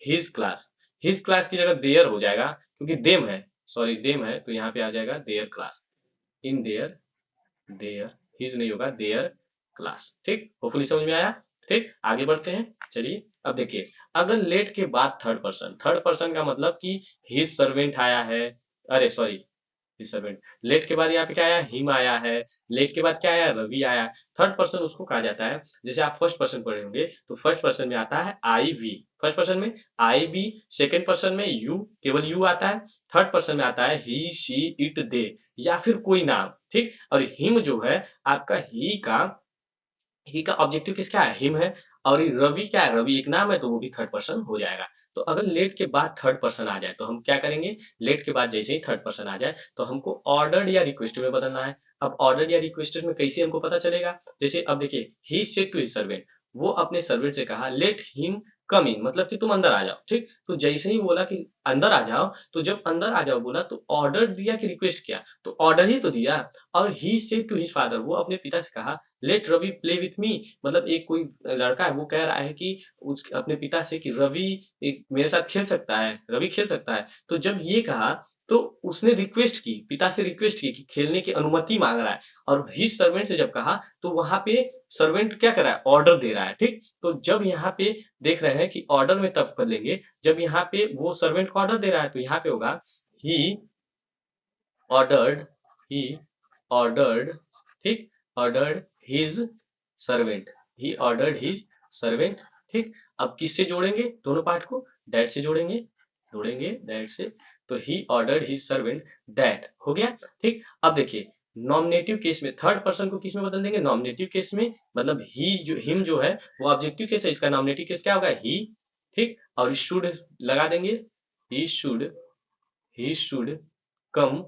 his class। his class की जगह their हो जाएगा, क्योंकि them है, सॉरी them है, तो यहाँ पे आ जाएगा their class, in their, their, his नहीं होगा, their class। ठीक, होपफुली समझ में आया। ठीक, आगे बढ़ते हैं। चलिए, अब देखिए, अगर लेट के बाद थर्ड पर्सन, थर्ड पर्सन का मतलब कि हिज सर्वेंट आया है, अरे सॉरी, सर्वेंट, लेट के बाद यहाँ पे क्या आया, हिम आया है, लेट के बाद क्या आया, रवि आया। थर्ड पर्सन उसको कहा जाता है, जैसे आप फर्स्ट पर्सन पढ़े होंगे, तो फर्स्ट पर्सन में आता है आई वी, फर्स्ट पर्सन में आई वी, सेकंड पर्सन में यू, केवल यू आता है, थर्ड पर्सन में आता है ही शी इट दे, या फिर कोई नाम। ठीक, और हिम जो है आपका, ही का ऑब्जेक्टिव किसका है, हिम है, और ये रवि क्या है, रवि एक नाम है, तो वो भी थर्ड पर्सन हो जाएगा। तो अगर लेट के बाद थर्ड पर्सन आ जाए तो हम क्या करेंगे, लेट के बाद जैसे ही थर्ड पर्सन आ जाए तो हमको ऑर्डर्ड या रिक्वेस्टेड में बदलना है। अब ऑर्डर्ड या रिक्वेस्टेड में कैसे हमको पता चलेगा, जैसे अब देखिए, he said to his servant, वो अपने सर्वेंट से कहा लेट हिम कम इन, मतलब कि तुम अंदर आ जाओ। ठीक, तो जैसे ही बोला कि अंदर आ जाओ, तो जब अंदर आ जाओ बोला, तो ऑर्डर दिया कि रिक्वेस्ट किया, तो ऑर्डर ही तो दिया। और he said to his father, वो अपने पिता से कहा let Ravi play with me, मतलब एक कोई लड़का है, वो कह रहा है कि उस अपने पिता से कि रवि एक मेरे साथ खेल सकता है, रवि खेल सकता है। तो जब ये कहा, तो उसने रिक्वेस्ट की, पिता से रिक्वेस्ट की कि खेलने की अनुमति मांग रहा है। और ही सर्वेंट से जब कहा, तो वहां पे सर्वेंट क्या कर रहा है, ऑर्डर दे रहा है। ठीक, तो जब यहाँ पे देख रहे हैं कि ऑर्डर में तब कर लेंगे जब यहाँ पे वो सर्वेंट को ऑर्डर दे रहा है, तो यहाँ पे होगा ही ऑर्डर्ड, ही ऑर्डर्ड, ठीक, ordered his servant, he ordered his servant. ठीक, अब किससे जोड़ेंगे दोनों पार्ट को, दैट से जोड़ेंगे, जोड़ेंगे दैट से, तो he ordered his servant that हो गया। ठीक, अब देखिए, नॉमिनेटिव केस में थर्ड पर्सन को किस में बदल देंगे, नॉमिनेटिव केस में, मतलब ही जो, हिम जो है वो ऑब्जेक्टिव केस है, इसका नॉमिनेटिव केस क्या होगा, ही। ठीक, और शुड लगा देंगे, he should, he should come,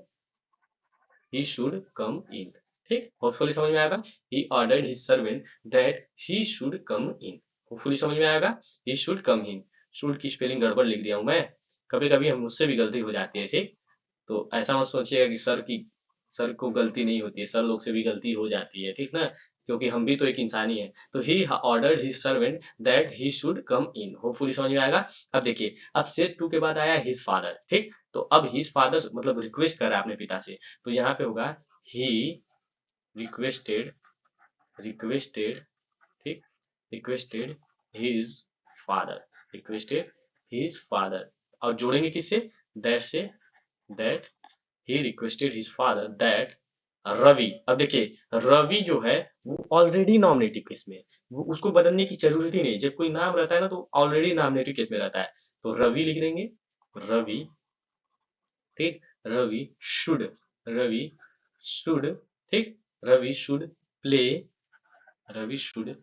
he should come in। ठीक, होपफुली समझ में आएगा। he ordered his servant that he should come in। Hopefully समझ में आएगा। he should come in, should की स्पेलिंग गड़बड़ लिख दिया हूं मैं, कभी कभी हम मुझसे भी गलती हो जाती है। ठीक, तो ऐसा मत सोचिएगा कि सर को गलती नहीं होती है, सर लोग से भी गलती हो जाती है, ठीक ना, क्योंकि हम भी तो एक इंसान ही है। तो he ordered his servant that he should come in. Hopefully समझ में आएगा। अब देखिए, अब सेड टू के बाद आया हिज फादर। ठीक, तो अब हिज फादर मतलब रिक्वेस्ट कर रहा है अपने पिता से, तो यहाँ पे होगा ही रिक्वेस्टेड, रिक्वेस्टेड, ठीक, requested his father, requested his father, और जोड़ेंगे किससे, दैट से, that he requested his father that Ravi. अब देखिए, रवि जो है वो ऑलरेडी नॉमिनेटिव केस में है, वो उसको बदलने की जरूरत ही नहीं। जब कोई नाम रहता है ना, तो ऑलरेडी नॉमिनेटिव केस में रहता है, तो रवि लिख देंगे, रवि। ठीक, रवि शुड, रवि शुड, ठीक, Ravi should play, Ravi should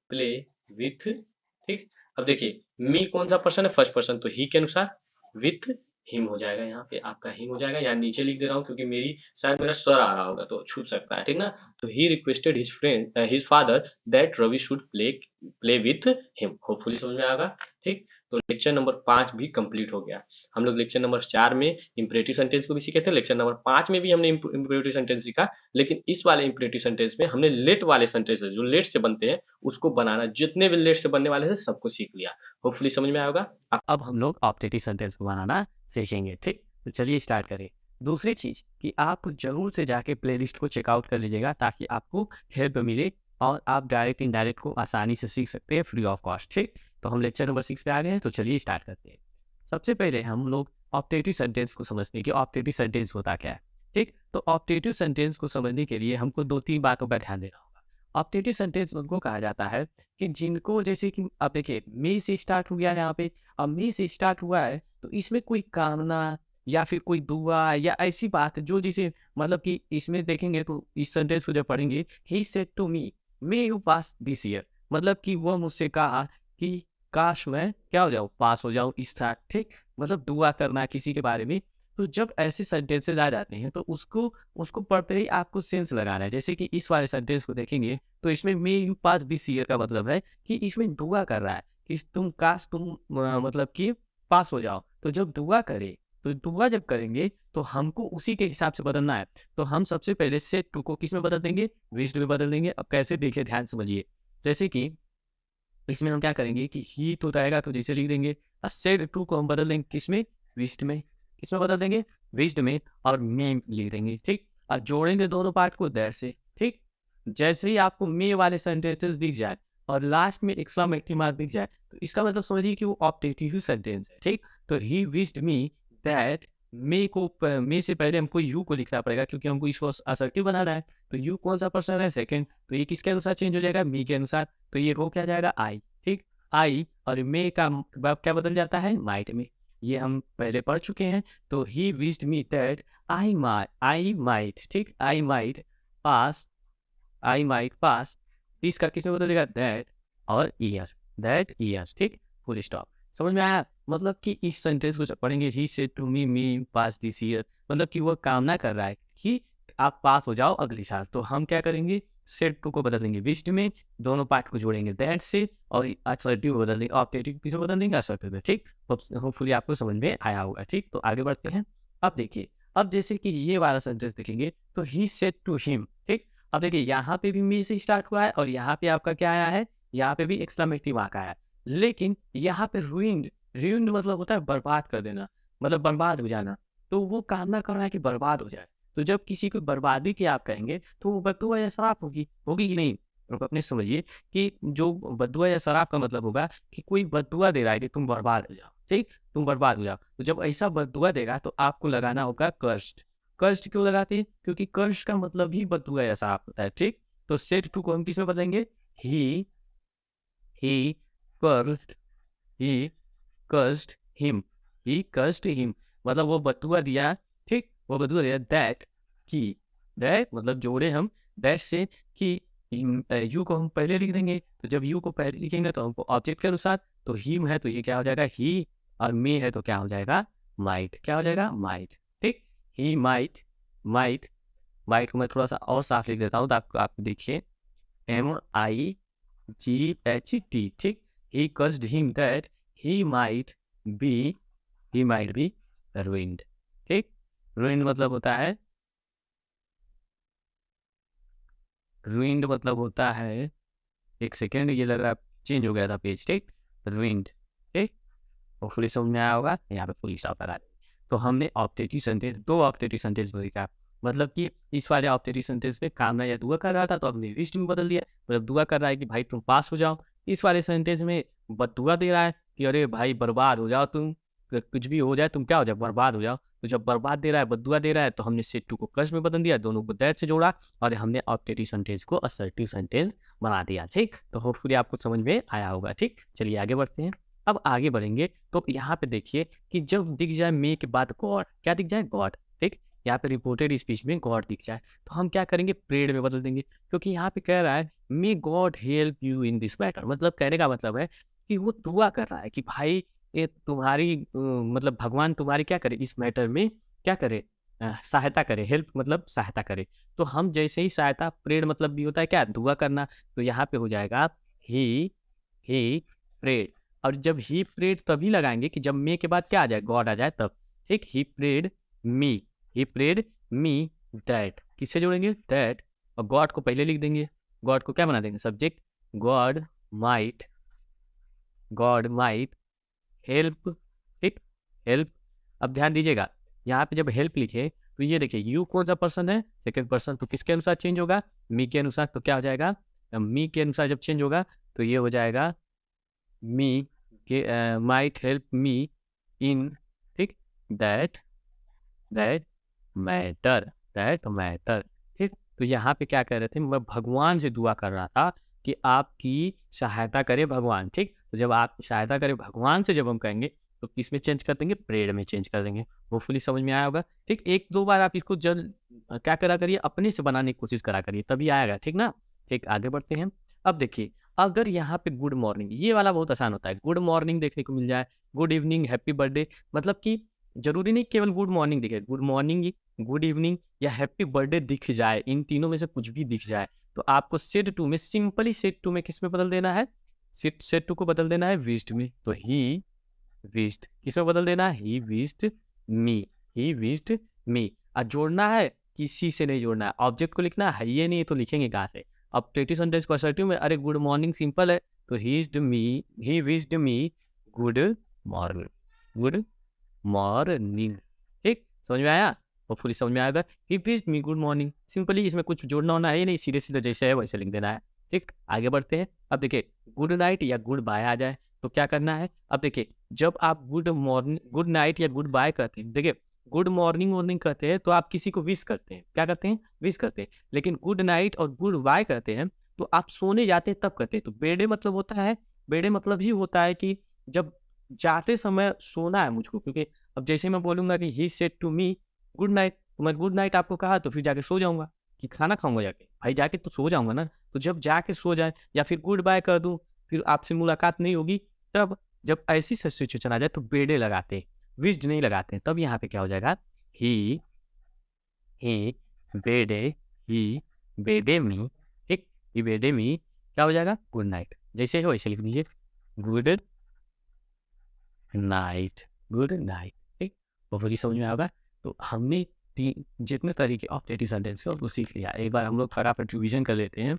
play with. ठीक, अब देखिए, मी कौन सा पर्सन है, फर्स्ट पर्सन, तो ही के अनुसार विथ हिम हो जाएगा, यहाँ पे आपका हिम हो जाएगा, या नीचे लिख दे रहा हूँ क्योंकि मेरी शायद मेरा सर आ रहा होगा तो छूट सकता है, ठीक ना। तो he requested his friend his father that Ravi should play with him. Hopefully समझ में आएगा, ठीक। तो लेक्चर नंबर 5 भी कंप्लीट हो गया। हम लोग लेक्चर नंबर 4 में इंपरेटिव सेंटेंस को भी सीखे थे, लेक्चर नंबर 5 में भी हमने इंपरेटिव सेंटेंस सीखा, लेकिन इस वाले इंपरेटिव सेंटेंस में हमने लेट वाले सेंटेंसेस जो लेट से बनते हैं उसको बनाना, जितने भी लेट से बनने वाले थे सबको सीख लिया। होपफुली समझ में आएगा। अब हम लोग ऑब्जेक्टिव सेंटेंस को बनाना सीखेंगे, ठीक। तो चलिए स्टार्ट करें। दूसरी चीज़ कि आप जरूर से जाके प्लेलिस्ट को चेकआउट कर लीजिएगा ताकि आपको हेल्प मिले और आप डायरेक्ट इनडायरेक्ट को आसानी से सीख सकते हैं फ्री ऑफ कॉस्ट, ठीक। तो हम लेक्चर नंबर 6 पे आ गए हैं, तो चलिए स्टार्ट करते हैं। सबसे पहले हम लोग ऑब्जेक्टिव सेंटेंस को समझते हैं कि ऑब्जेक्टिव सेंटेंस होता क्या है, ठीक। तो ऑब्जेक्टिव सेंटेंस को समझने के लिए हमको 2-3 बातों पर ध्यान देना होगा। ऑब्जेक्टिव सेंटेंस उनको कहा जाता है कि जिनको, जैसे कि आप देखिए मे से स्टार्ट हो गया है यहाँ पे, अब मी से स्टार्ट हुआ है तो इसमें कोई कामना या फिर कोई दुआ या ऐसी बात जो जिसे मतलब कि इसमें देखेंगे तो इस सेंटेंस को जब पढ़ेंगे, he said to me may you pass this year, मतलब कि वो मुझसे कहा कि काश मैं क्या हो जाऊँ, पास हो जाऊँ इस साल, ठीक। मतलब दुआ करना किसी के बारे में। तो जब ऐसे सेंटेंसेस आ जाते हैं तो उसको उसको पढ़ते ही आपको सेंस लगाना है। जैसे कि इस वाले सेंटेंस को देखेंगे तो इसमें मे यू पास दिस ईयर का मतलब है कि इसमें दुआ कर रहा है कि तुम काश तुम मतलब कि पास हो जाओ। तो जब दुआ करे, तो दुआ जब करेंगे तो हमको उसी के हिसाब से बदलना है। तो हम सबसे पहले सेड टू को किस में बदल देंगे, विश्ड में बदल देंगे। अब कैसे, देखिए ध्यान समझिए। जैसे कि इसमें हम क्या करेंगे कि ही तो रहेगा तो जैसे लिख देंगे, और सेड टू को हम बदल देंगे किसमें, विश्ड में। किसमें बदल देंगे, विश्ड में, और में लिख देंगे, ठीक। और जोड़ेंगे दोनों पार्ट को दैट से, ठीक। जैसे ही आपको मे वाले सेंटेंसेस दिख जाए और लास्ट में एक्सक्लेमेटरी मार्क दिख जाए तो इसका मतलब समझिए कि वो ऑब्जेक्टिव सेंटेंस है, ठीक। तो ही विश्ड मी दैट, मे से पहले हमको यू को लिखना पड़ेगा क्योंकि हमको इसको असर्टिव बनाना है। तो यू कौन सा पर्सन है, सेकंड, तो ये किसके अनुसार चेंज हो जाएगा, मी के अनुसार। तो ये हो क्या जाएगा, आई, ठीक। आई और मे का वर्ब क्या बदल जाता है, माइट में। ये हम पहले पढ़ चुके हैं। तो he wished me that I might, ठीक, आई माइट पास, दिस का किसमें बदलेगा, दैट और ईयर, ठीक। Full stop. समझ में आया। मतलब कि इस सेंटेंस को जब पढ़ेंगे, he said to me me pass this year, मतलब कि वो कामना कर रहा है कि आप पास हो जाओ अगली साल। तो हम क्या करेंगे, सेड टू को बदल देंगे विश्ड में, दोनों पार्ट को जोड़ेंगे दैट से, और असर्टिव बदल देंगे, ऑब्जेक्टिव किसे बदल देंगे, असर्टिव, ठीक। होपफुली आपको समझ में आया होगा, ठीक। तो आगे बढ़ते हैं। अब देखिए, अब जैसे कि ये वाला सेंटेंस देखेंगे तो ही सेड टू हिम, ठीक। अब देखिए यहाँ पे भी मी से स्टार्ट हुआ है और यहाँ पे आपका क्या आया है, यहाँ पे भी एक्सक्लेमेटरी मार्क आया है। लेकिन यहाँ पे रूइंड मतलब होता है बर्बाद कर देना, मतलब बर्बाद हो जाना। तो वो कामना कर रहा है कि बर्बाद हो जाए। तो जब किसी को बर्बादी की आप कहेंगे तो वो बद्दुआ या शराब होगी कि नहीं। तो अपने समझिए कि जो बद्दुआ या शराब का मतलब होगा कि कोई बद्दुआ दे रहा है कि तुम बर्बाद हो जाओ, ठीक, तुम बर्बाद हो जाओ। तो जब ऐसा बद्दुआ देगा तो आपको लगाना होगा कर्स्ट। कर्स्ट क्यों लगाते हैं, क्योंकि कर्स्ट का मतलब ही बद्दुआ या श्राप होता है, ठीक। तो सेड टू को हम किसमें बदलेंगे, he he cursed he cursed him he cursed him, मतलब वो बद्दुआ दिया, ठीक, वो बद्दुआ दिया दैट की, दैट मतलब जोड़े हम दैट से कि यू को हम पहले लिख देंगे। तो जब यू को पहले लिखेंगे तो हमको ऑब्जेक्ट के अनुसार, तो हिम है तो ये क्या हो जाएगा, ही, और मे है तो क्या हो जाएगा, माइट, क्या हो जाएगा, माइट, ठीक। ही माइट माइट को मैं थोड़ा सा और साफ लिख देता हूँ तो आप देखिए, MIGHT, ठीक। He cursed him that he might be he might be ruined, ठीक। ruined मतलब होता है, ruined मतलब होता है, एक सेकेंड, ये लग रहा है चेंज हो गया था पेज, ठीक। ruined, ठीक। और फुल समझ में आया होगा, यहाँ पे फुल स्टॉप लगा दें। तो हमने ऑब्जेक्टिव सेंटेंस, दो ऑब्जेक्टिव सेंटेंस को सीखा। मतलब कि इस वाले ऑब्जेक्टिव सेंटेंस में कामना या दुआ कर रहा था तो हमने विश में बदल दिया, मतलब दुआ कर रहा है कि भाई तुम पास हो जाओ। इस वाले सेंटेंस में बददुआ दे रहा है कि अरे भाई बर्बाद हो जाओ तुम, कुछ भी हो जाए तुम क्या हो जाओ, बर्बाद हो जाओ। तो जब बर्बाद दे रहा है, बददुआ दे रहा है, तो हमने सेड टू को कर्स में बदल दिया, दोनों को दैट से जोड़ा और हमने ऑब्जेक्टिव सेंटेंस को असर्टिव सेंटेंस बना दिया, ठीक। तो होपफुली आपको समझ में आया होगा, ठीक। चलिए आगे बढ़ते हैं। अब आगे बढ़ेंगे तो यहाँ पे देखिए कि जब दिख जाए मे के बाद गॉड, क्या दिख जाए, गॉड, ठीक। यहाँ पे रिपोर्टेड स्पीच में गॉड दिख जाए तो हम क्या करेंगे, प्रेड में बदल देंगे, क्योंकि यहाँ पे कह रहा है may God help you in this matter, मतलब कहने का मतलब है कि वो दुआ कर रहा है कि भाई ये तुम्हारी मतलब भगवान तुम्हारी क्या करे इस मैटर में, क्या करे, सहायता करे, हेल्प मतलब सहायता करे। तो हम जैसे ही सहायता, प्रेयर मतलब भी होता है क्या, दुआ करना, तो यहाँ पे हो जाएगा ही ही प्रेड। और जब ही प्रेड तभी लगाएंगे कि जब मे के बाद क्या आ जाए, गॉड आ जाए तब। ठीक, he prayed me, he prayed me that, किससे जोड़ेंगे, दैट, और गॉड को पहले लिख देंगे, गॉड को क्या बना देंगे, subject, God might, God might help. ठीक, हेल्प। अब ध्यान दीजिएगा, यहाँ पे जब हेल्प लिखे तो ये देखिए यू कौन सा पर्सन है, सेकंड पर्सन, तो किसके अनुसार चेंज होगा, मी के अनुसार। तो क्या हो जाएगा, मी के अनुसार जब चेंज होगा तो ये हो जाएगा मी के, माइट हेल्प मी इन, ठीक, that that matter, that matter. ठीक, तो यहाँ पे क्या कह रहे थे, मैं भगवान से दुआ कर रहा था कि आपकी सहायता करे भगवान। ठीक, तो जब आप सहायता करे भगवान से जब हम कहेंगे तो किस में चेंज कर देंगे, प्रेयर में चेंज कर देंगे। होपफुली समझ में आया होगा। ठीक, एक दो बार आप इसको क्या करा करिए, अपने से बनाने की कोशिश करा करिए, तभी आएगा। ठीक ना। ठीक, आगे बढ़ते हैं। अब देखिए, अगर यहाँ पे गुड मॉर्निंग, ये वाला बहुत आसान होता है, गुड मॉर्निंग देखने को मिल जाए, गुड इवनिंग, हैप्पी बर्थडे, मतलब कि जरूरी नहीं केवल गुड मॉर्निंग दिखे, गुड मॉर्निंग, गुड इवनिंग या हैप्पी बर्थडे दिख जाए, इन तीनों में से कुछ भी दिख जाए, तो आपको सेड टू में, सिंपली सेड टू में किस में बदल देना है, सेड टू को बदल देना है विश्ड में। तो ही विश्ड, किस में बदल देना है, he wished me, he wished मी। और जोड़ना है, किसी से नहीं जोड़ना है, ऑब्जेक्ट को लिखना है, ये नहीं तो लिखेंगे कहाँ से। अब ट्रेटिव सेंटेंस को असर्टिव में, अरे गुड मॉर्निंग सिंपल है, तो he wished me good morning, good morning. ठीक, समझ में आया, होपफुली समझ में आएगा। He wished me good morning, simply, इसमें कुछ जोड़ना होना है ही नहीं, सीधे सीधे जैसे है वैसे लिख देना है। ठीक, आगे बढ़ते हैं। अब देखिए, गुड नाइट या गुड बाय आ जाए तो क्या करना है। अब देखिए, जब आप गुड मॉर्निंग, गुड नाइट या गुड बाय कहते हैं, देखिए गुड मॉर्निंग मॉर्निंग कहते हैं तो आप किसी को विश करते हैं, क्या करते हैं, विश करते हैं। लेकिन गुड नाइट और गुड बाय कहते हैं तो आप सोने जाते हैं तब कहते हैं। तो बेडे मतलब होता है, बेडे मतलब ही होता है कि जब जाते समय सोना है मुझको, क्योंकि अब जैसे मैं बोलूँगा कि he said to me good night, तो मैं गुड नाइट आपको कहा तो फिर जाके सो जाऊँगा, कि खाना खाऊँगा जाके, भाई जाके तो सो जाऊँगा ना। तो जब जाके सो जाए या फिर गुड बाय कर दूँ, फिर आपसे मुलाकात नहीं होगी, तब जब ऐसी सिचुएशन आ जाए तो बेडे लगाते हैं, विश्ड नहीं लगाते हैं। तब यहाँ पे क्या हो जाएगा, ही ही बेडे, ही बेडे मी, ठीक, ही बेडे मी, क्या हो जाएगा, गुड नाइट, जैसे हो वैसे लिख दीजिए, गुड नाइट, गुड नाइट। ठीक, होपफुली समझ में आएगा। तो हमने जितने तरीके ऑफ डेटिव सेंटेंस है उसको सीख लिया। एक बार हम लोग फटाफट रिवीजन कर लेते हैं,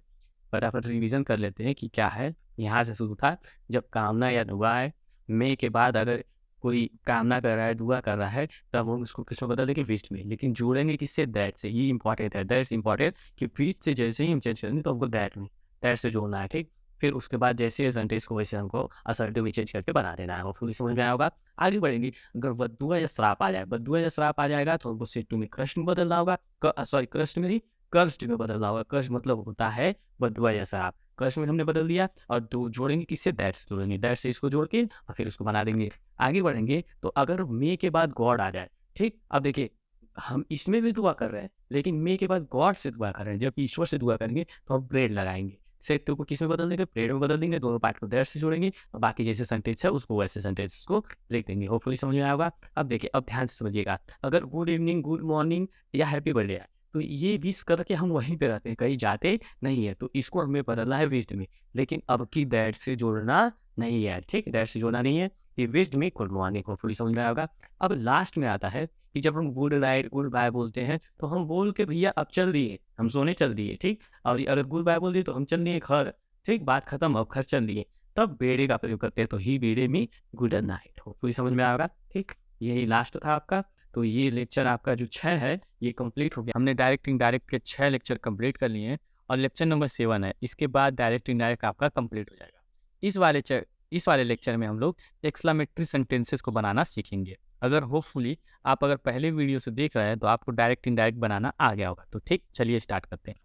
फटाफट रिवीजन कर लेते हैं कि क्या है। यहाँ से शुरू था, जब कामना या दुआ है, मे के बाद अगर कोई कामना कर रहा है, दुआ कर रहा है, तब हम उसको किसमें बदल देंगे, विश्ड में। लेकिन जोड़ेंगे किससे, दैट से। ये इंपॉर्टेंट है, दैट इंपॉर्टेंट, कि विश्ड से जैसे ही हम चेंज करेंगे तो हमको दैट में, दैट से जोड़ना है। ठीक, फिर उसके बाद जैसे सेंटेंस को वैसे हमको असर्टिव में चेंज करके बना देना है। होपफुली समझ में आया होगा। आगे बढ़ेंगे, अगर बद्दुआ या श्राप आ जाए, बद्दुआ या श्राप आ जाएगा तो हमको सेड टू में कृष्ण में बदलना होगा, सॉरी कृष्ण में नहीं, कर्स्ट में बदलना होगा। कर्स्ट मतलब होता है बद्दुआ या श्राप, कर्स्ट में हमने बदल दिया, और दो जोड़ेंगे किससे, दैट से जोड़ेंगे, दैट से इसको जोड़ के और फिर उसको बना देंगे। आगे बढ़ेंगे तो अगर मे के बाद गॉड आ जाए, ठीक, अब देखिए हम इसमें भी दुआ कर रहे हैं लेकिन मे के बाद गॉड से दुआ कर रहे हैं, जब ईश्वर से दुआ करेंगे तो हम प्रेड लगाएंगे, सेट टू को किस में बदल देंगे, प्रेड में बदल देंगे, दोनों पार्ट को दैट से जोड़ेंगे और बाकी जैसे सेंटेंस है उसको वैसे सेंटेंस को लिख देंगे। होपफुली समझ में आया होगा। अब देखिए, अब ध्यान से समझिएगा, अगर गुड इवनिंग, गुड मॉर्निंग या हैप्पी बर्थडे है तो ये विश करके हम वहीं पे रहते हैं, कहीं जाते नहीं है, तो इसको हमें बदलना है विश्ड में। लेकिन अब की दैट से जोड़ना नहीं है, ठीक, दैट से जोड़ना नहीं है, ये विश्ड में गुड मॉर्निंग। होपफुली समझ में आया होगा। अब लास्ट में आता है कि जब हम गुड नाइट, गुड बाय बोलते हैं तो हम बोल के भैया अब चल दिए, हम सोने चल दिए, ठीक, और अगर गुड बाय बोल दिए तो हम चल दिए घर, ठीक, बात खत्म, अब घर चल दिए, तब बेड़े का प्रयोग करते हैं, तो ही बेड़े में गुड नाइट। होपफुली समझ में आएगा। ठीक, यही लास्ट था आपका। तो ये लेक्चर आपका जो 6 है ये कंप्लीट हो गया। हमने डायरेक्ट इनडायरेक्ट के 6 लेक्चर कंप्लीट कर लिए हैं और लेक्चर नंबर 7 है, इसके बाद डायरेक्ट इनडायरेक्ट आपका कंप्लीट हो जाएगा। इस वाले लेक्चर में हम लोग एक्सक्लेमेटरी सेंटेंसेस को बनाना सीखेंगे। अगर होपफुली आप अगर पहले वीडियो से देख रहे हैं तो आपको डायरेक्ट इनडायरेक्ट बनाना आ गया होगा। तो ठीक, चलिए स्टार्ट करते हैं।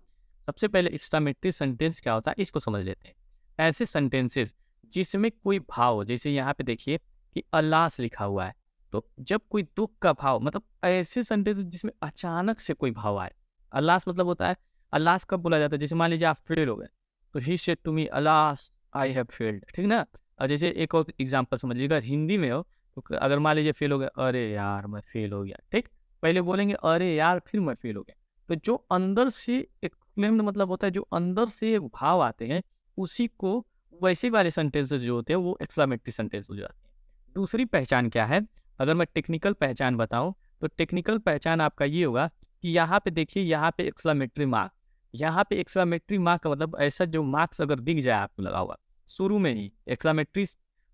सबसे पहले एक्सक्लेमेटरी सेंटेंस क्या होता है इसको समझ लेते हैं। ऐसे सेंटेंसेस जिसमें कोई भाव हो, जैसे यहाँ पे देखिए कि अल्लास लिखा हुआ है, तो जब कोई दुख का भाव, मतलब ऐसे सेंटेंस जिसमें अचानक से कोई भाव आए। अल्लास मतलब होता है, अल्लास कब बोला जाता है, जैसे मान लीजिए आप फेल हो गए तो he said to me alas I have failed, ठीक ना। और जैसे एक और एग्जांपल समझ लीजिए, अगर हिंदी में हो तो अगर मान लीजिए फेल हो गए, अरे यार मैं फेल हो गया, ठीक? पहले बोलेंगे अरे यार, फिर मैं फेल हो गया। तो जो अंदर से एक्सक्लेम्ड मतलब होता है, जो अंदर से भाव आते हैं, उसी को वैसे वाले सेंटेंसेस जो होते हैं वो एक्सक्लेमेटरी सेंटेंस हो जाते हैं। दूसरी पहचान क्या है? अगर मैं टेक्निकल पहचान बताऊँ, तो टेक्निकल पहचान आपका ये होगा कि यहाँ पे देखिए, यहाँ पे एक्सक्लेमेटरी मार्क, यहाँ पे एक्सक्लेमेटरी मार्क का मतलब ऐसा जो मार्क्स अगर दिख जाए आपको लगा हुआ, शुरू में ही एक्सक्लेमेटरी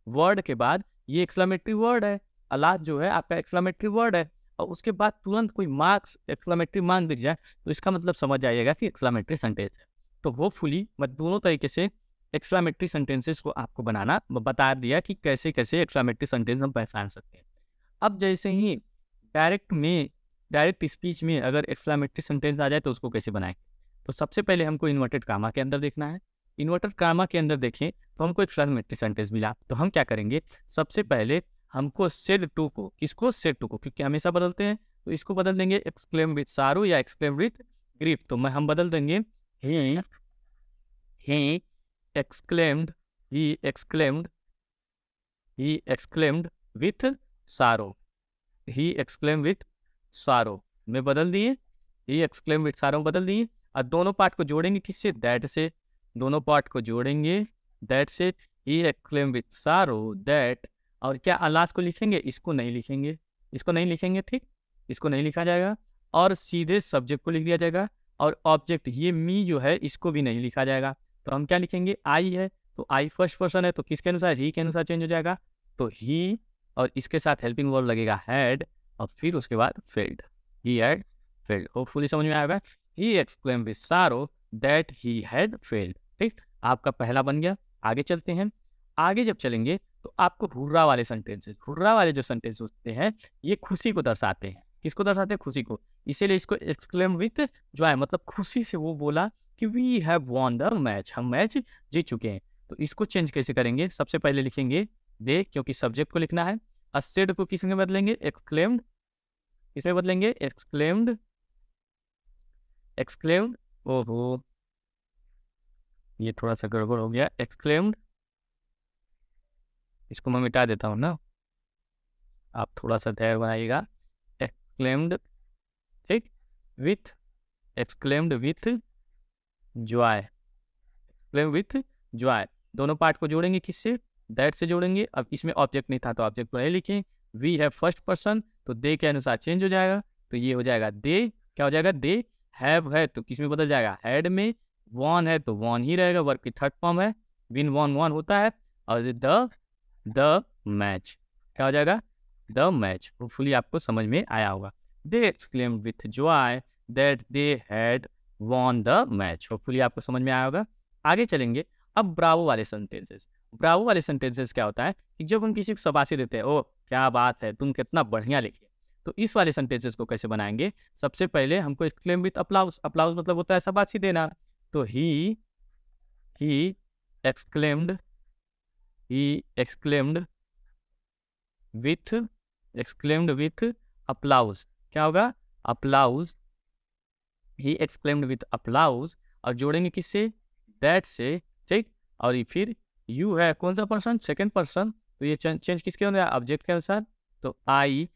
वर्ड के बाद ये एक्सक्लेमेटरी वर्ड है, अलार्म जो है आपका एक्सक्लेमेटरी वर्ड है, और उसके बाद तुरंत कोई मार्क्स एक्सक्लेमेटरी मार्क दिख जाए, तो इसका मतलब समझ जाइएगा कि एक्सक्लेमेटरी सेंटेंस है। तो होपफुली मैं दोनों तरीके से एक्सक्लेमेटरी सेंटेंसेस को आपको बनाना बता दिया कि कैसे-कैसे एक्सक्लेमेटरी सेंटेंस हम पहचान सकते हैं। अब जैसे ही डायरेक्ट स्पीच में अगर एक्सक्लेमेटरी सेंटेंस आ जाए तो उसको कैसे बनाएँ? तो सबसे पहले हमको इन्वर्टेड कामा के अंदर देखना है। इन्वर्टेड कामा के अंदर देखें तो हमको एक्सक्लेमेटरी सेंटेंस मिला। तो हम क्या करेंगे? सबसे पहले हमको सेड टू को, किसको? सेड टू को, क्योंकि हमेशा बदलते हैं, तो इसको बदल देंगे एक्सक्लेम विथ सारो या एक्सक्लेम विथ ग्रीफ। तो हम बदल देंगे ही he exclaimed he exclaimed he exclaimed with sorrow he exclaimed with sorrow में बदल दिए, he exclaimed with sorrow बदल दिए, और दोनों पार्ट को जोड़ेंगे किससे? that से। दोनों पार्ट को जोड़ेंगे that से, he exclaimed with sorrow that, और क्या लास्ट को लिखेंगे? इसको नहीं लिखेंगे, इसको नहीं लिखेंगे, ठीक? इसको नहीं लिखा जाएगा, और सीधे सब्जेक्ट को लिख दिया जाएगा, और ऑब्जेक्ट ये मी जो है इसको भी नहीं लिखा जाएगा। तो हम क्या लिखेंगे? आई है, तो आई फर्स्ट पर्सन है, तो किसके अनुसार? ही के अनुसार चेंज हो जाएगा। तो ही, और इसके साथ हेल्पिंग वर्ब लगेगा हैड, और फिर उसके बाद failed, he had failed. Hopefully समझ में आएगा। ही एक्सक्लेम्ड विद सारो दैट ही हैड फेल्ड, ठीक? आपका पहला बन गया। आगे चलते हैं। आगे जब चलेंगे तो आपको हुर्रा वाले सेंटेंसेस, हुर्रा वाले जो सेंटेंस होते हैं ये खुशी को दर्शाते हैं। किसको दर्शाते हैं? खुशी को। इसीलिए इसको एक्सक्लेम विथ जॉय, मतलब खुशी से वो बोला कि we have won the match, हम मैच जीत चुके हैं। तो इसको चेंज कैसे करेंगे? सबसे पहले लिखेंगे दे, क्योंकि सब्जेक्ट को लिखना है। सेड को किस में बदलेंगे? एक्सक्लेम्ड। इसमें बदलेंगे एक्सक्लेम्ड, एक्सक्लेम्ड, ओहो ये थोड़ा सा गड़बड़ हो गया, एक्सक्लेम्ड, इसको मैं मिटा देता हूँ ना, आप थोड़ा सा धैर्य बनाइएगा। एक्सक्लेम्ड, ठीक, with, exclaimed with Joy, exclaim with Joy, दोनों पार्ट को जोड़ेंगे किससे? दैट से जोड़ेंगे। अब इसमें ऑब्जेक्ट नहीं था तो ऑब्जेक्ट को नहीं लिखें। वी है फर्स्ट पर्सन, तो दे के अनुसार चेंज हो जाएगा, तो ये हो जाएगा दे, क्या हो जाएगा? दे। हैव है तो किस में बदल जाएगा? हैड में। वॉन है तो वॉन ही रहेगा, वर्ब की थर्ड फॉर्म है, विन वॉन वॉन होता है, और द मैच, क्या हो जाएगा? The match. होपफुली आपको समझ में आया होगा। They exclaimed with joy that they had won the match. Hopefully आपको समझ में आया होगा। आगे चलेंगे। अब ब्रावो वाले सेंटेंसेस। ब्रावो वाले सेंटेंसेस क्या होता है कि जब हम किसी को शाबाशी देते हैं, ओह क्या बात है, तुम कितना बढ़िया लिखे, तो इस वाले सेंटेंसेस को कैसे बनाएंगे? सबसे पहले हमको एक्सक्लेम विथ अप्लाउज, अप्लाउज मतलब होता है शाबाशी देना। तो he exclaimed, he exclaimed with applause, क्या होगा? अप्लाउज, ही एक्सक्लेम्ड विथ अप्लाउज, और जोड़ेंगे किससे? दैट से, ठीक। और ये फिर यू है कौन सा पर्सन? सेकंड पर्सन, तो ये चेंज किसके अनुसार? ऑब्जेक्ट के अनुसार। तो आई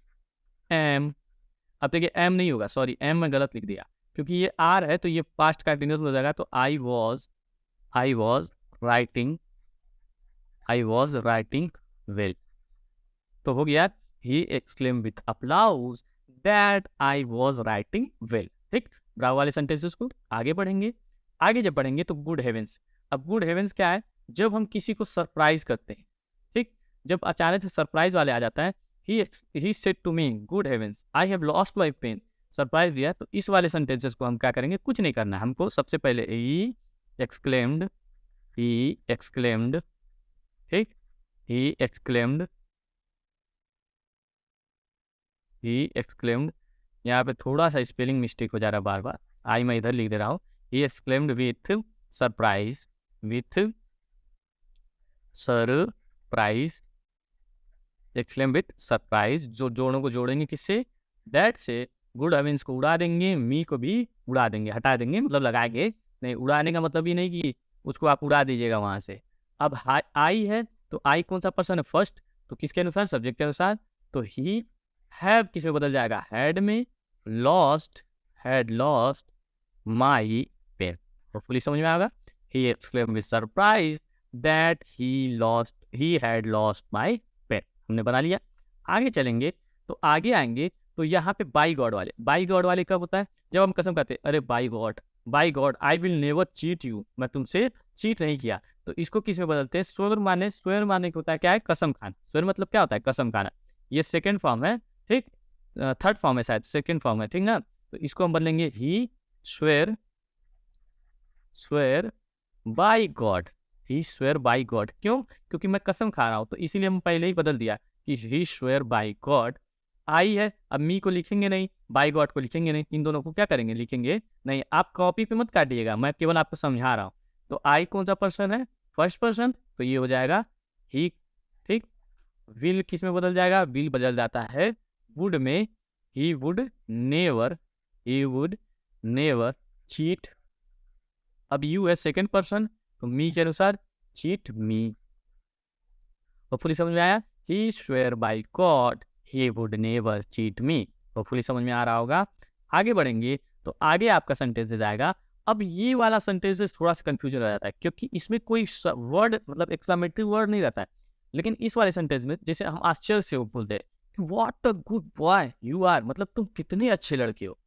एम, अब देखिए एम नहीं होगा, सॉरी एम में गलत लिख दिया, क्योंकि ये आर है तो ये पास्ट कंटिन्यूअस हो जाएगा। तो आई वॉज राइटिंग वेल, तो हो गया he exclaim with applause that I was writing well, ठीक। ब्रावो वाले सेंटेंसेस को आगे बढ़ेंगे। आगे जब बढ़ेंगे तो गुड हेवेंस। अब गुड हेवेंस क्या है? जब हम किसी को सरप्राइज करते हैं, ठीक, जब अचानक से सरप्राइज वाले आ जाता है, he said to me good heavens I have lost my pen, surprise दिया, तो इस वाले सेंटेंसेस को हम क्या करेंगे? कुछ नहीं करना है हमको। सबसे पहले ही एक्सक्लेम्ड, ठीक, ही एक्सक्लेम्ड, यहाँ पे थोड़ा सा स्पेलिंग मिस्टेक हो जा रहा है बार बार, आई मैं इधर लिख दे रहा हूँ। ही exclaimed with surprise, exclaim with surprise, जो दोनों को जोड़ेंगे किससे? दैट से। गुड हेवेंस को उड़ा देंगे, मी को भी उड़ा देंगे, हटा देंगे, मतलब लगाएंगे नहीं। उड़ाने का मतलब ये नहीं कि उसको आप उड़ा दीजिएगा वहां से। अब आई है तो आई कौन सा पर्सन है? फर्स्ट, तो किसके अनुसार? सब्जेक्ट के अनुसार। तो ही हैव किस में बदल जाएगा? हैड में। Lost, had lost my pen. Hopefully समझ में आएगा। He exclaimed with surprise that he had lost my pen. हमने बना लिया। आगे चलेंगे तो आगे आएंगे तो यहाँ पे बाई गॉड वाले, बाई गॉड वाले कब होता है? जब हम कसम खाते हैं, अरे by God I will never cheat you, मैं तुमसे चीट नहीं किया। तो इसको किस में बदलते हैं? स्वेर माने होता है क्या है? कसम खाना। स्वेर मतलब क्या होता है? कसम खाना। ये सेकेंड फॉर्म है, ठीक। थर्ड फॉर्म है शायद, सेकेंड फॉर्म है, ठीक ना। तो इसको हम बदलेंगे he swear by God, he swear by God. क्यों? क्योंकि मैं कसम खा रहा हूं, तो इसीलिए हम पहले ही बदल दिया कि ही स्वेर बाई गॉड। आई है, अब मी को लिखेंगे नहीं, बाई गॉड को लिखेंगे नहीं, इन दोनों को क्या करेंगे? लिखेंगे नहीं। आप कॉपी पे मत काटिएगा, मैं केवल आपको समझा रहा हूँ। तो आई कौन सा पर्सन है? फर्स्ट पर्सन, तो ये हो जाएगा ही, ठीक। विल किस में बदल जाएगा? विल बदल जाता है वुड में। ही वुड नेवर चीट। अब यू है सेकेंड पर्सन, तो मी के अनुसार चीट मी। होपफुली समझ में आया। He swear by God he would never cheat me. Hopefully समझ में आ रहा होगा। आगे बढ़ेंगे तो आगे आपका सेंटेंस आएगा। अब ये वाला सेंटेंस थोड़ा सा कंफ्यूजन हो जाता है, क्योंकि इसमें कोई वर्ड मतलब एक्सक्लेमेटरी वर्ड नहीं रहता है। लेकिन इस वाले सेंटेंस में जैसे हम आश्चर्य से बोलते हैं, what a good boy you are, मतलब तुम कितने अच्छे लड़के हो,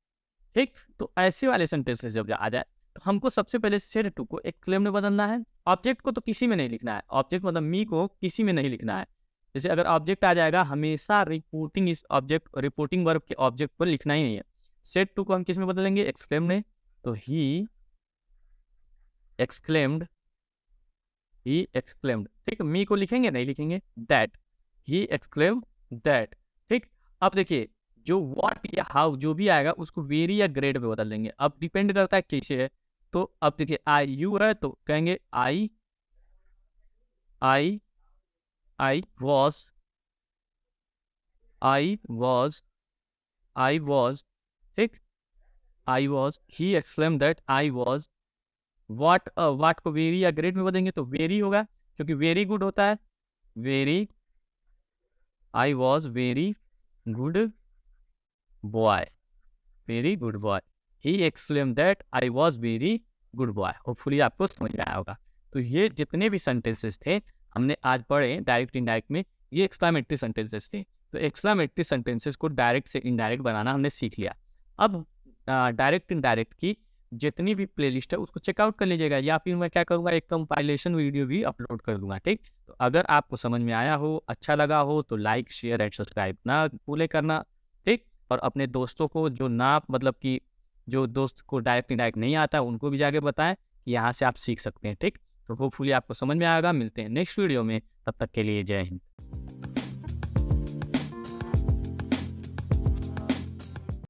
ठीक। तो ऐसे वाले सेंटेंसेस जब आ जाए तो हमको सबसे पहले सेड टू को एक्सक्लेम में बदलना है। ऑब्जेक्ट को तो किसी में नहीं लिखना है, ऑब्जेक्ट मतलब मी को किसी में नहीं लिखना है। जैसे अगर ऑब्जेक्ट आ जाएगा, हमेशा रिपोर्टिंग इस ऑब्जेक्ट, रिपोर्टिंग वर्ब के ऑब्जेक्ट पर लिखना ही नहीं है। सेड टू को हम किस में बदलेंगे? एक्सक्लेम में। तो ही एक्सक्लेम्ड, ठीक। मी को लिखेंगे नहीं लिखेंगे। दैट, ही एक्सक्लेम्ड दैट, ठीक। अब देखिए जो व्हाट या हाउ जो भी आएगा उसको वेरी या ग्रेड में बदल देंगे। अब डिपेंड करता है कैसे है। तो अब देखिए आई यू है तो कहेंगे आई वॉज, ठीक। I was, he exclaim that I was. What को वेरी या ग्रेड में बदलेंगे तो वेरी होगा, क्योंकि वेरी गुड होता है। Very, I was very good boy, very good boy. He exclaim that I was very good boy. Hopefully आपको समझ में आया होगा। तो ये जितने भी सेंटेंसेस थे हमने आज पढ़े डायरेक्ट इनडायरेक्ट में, ये एक्सक्लेमेटरी सेंटेंसेस थे। तो एक्सक्लेमेटरी सेंटेंसेस को डायरेक्ट से इनडायरेक्ट बनाना हमने सीख लिया। अब डायरेक्ट इनडायरेक्ट की जितनी भी प्लेलिस्ट है उसको चेकआउट कर लीजिएगा, या फिर मैं क्या करूँगा, एक कंपाइलेशन वीडियो भी अपलोड कर दूंगा, ठीक। तो अगर आपको समझ में आया हो, अच्छा लगा हो, तो लाइक शेयर एंड सब्सक्राइब ना भूले करना, ठीक। और अपने दोस्तों को जो ना मतलब कि जो दोस्त को डायरेक्ट इनडायरेक्ट नहीं आता उनको भी जाके बताएं कि यहाँ से आप सीख सकते हैं, ठीक। तो होपफुली आपको समझ में आएगा। मिलते हैं नेक्स्ट वीडियो में, तब तक के लिए जय हिंद।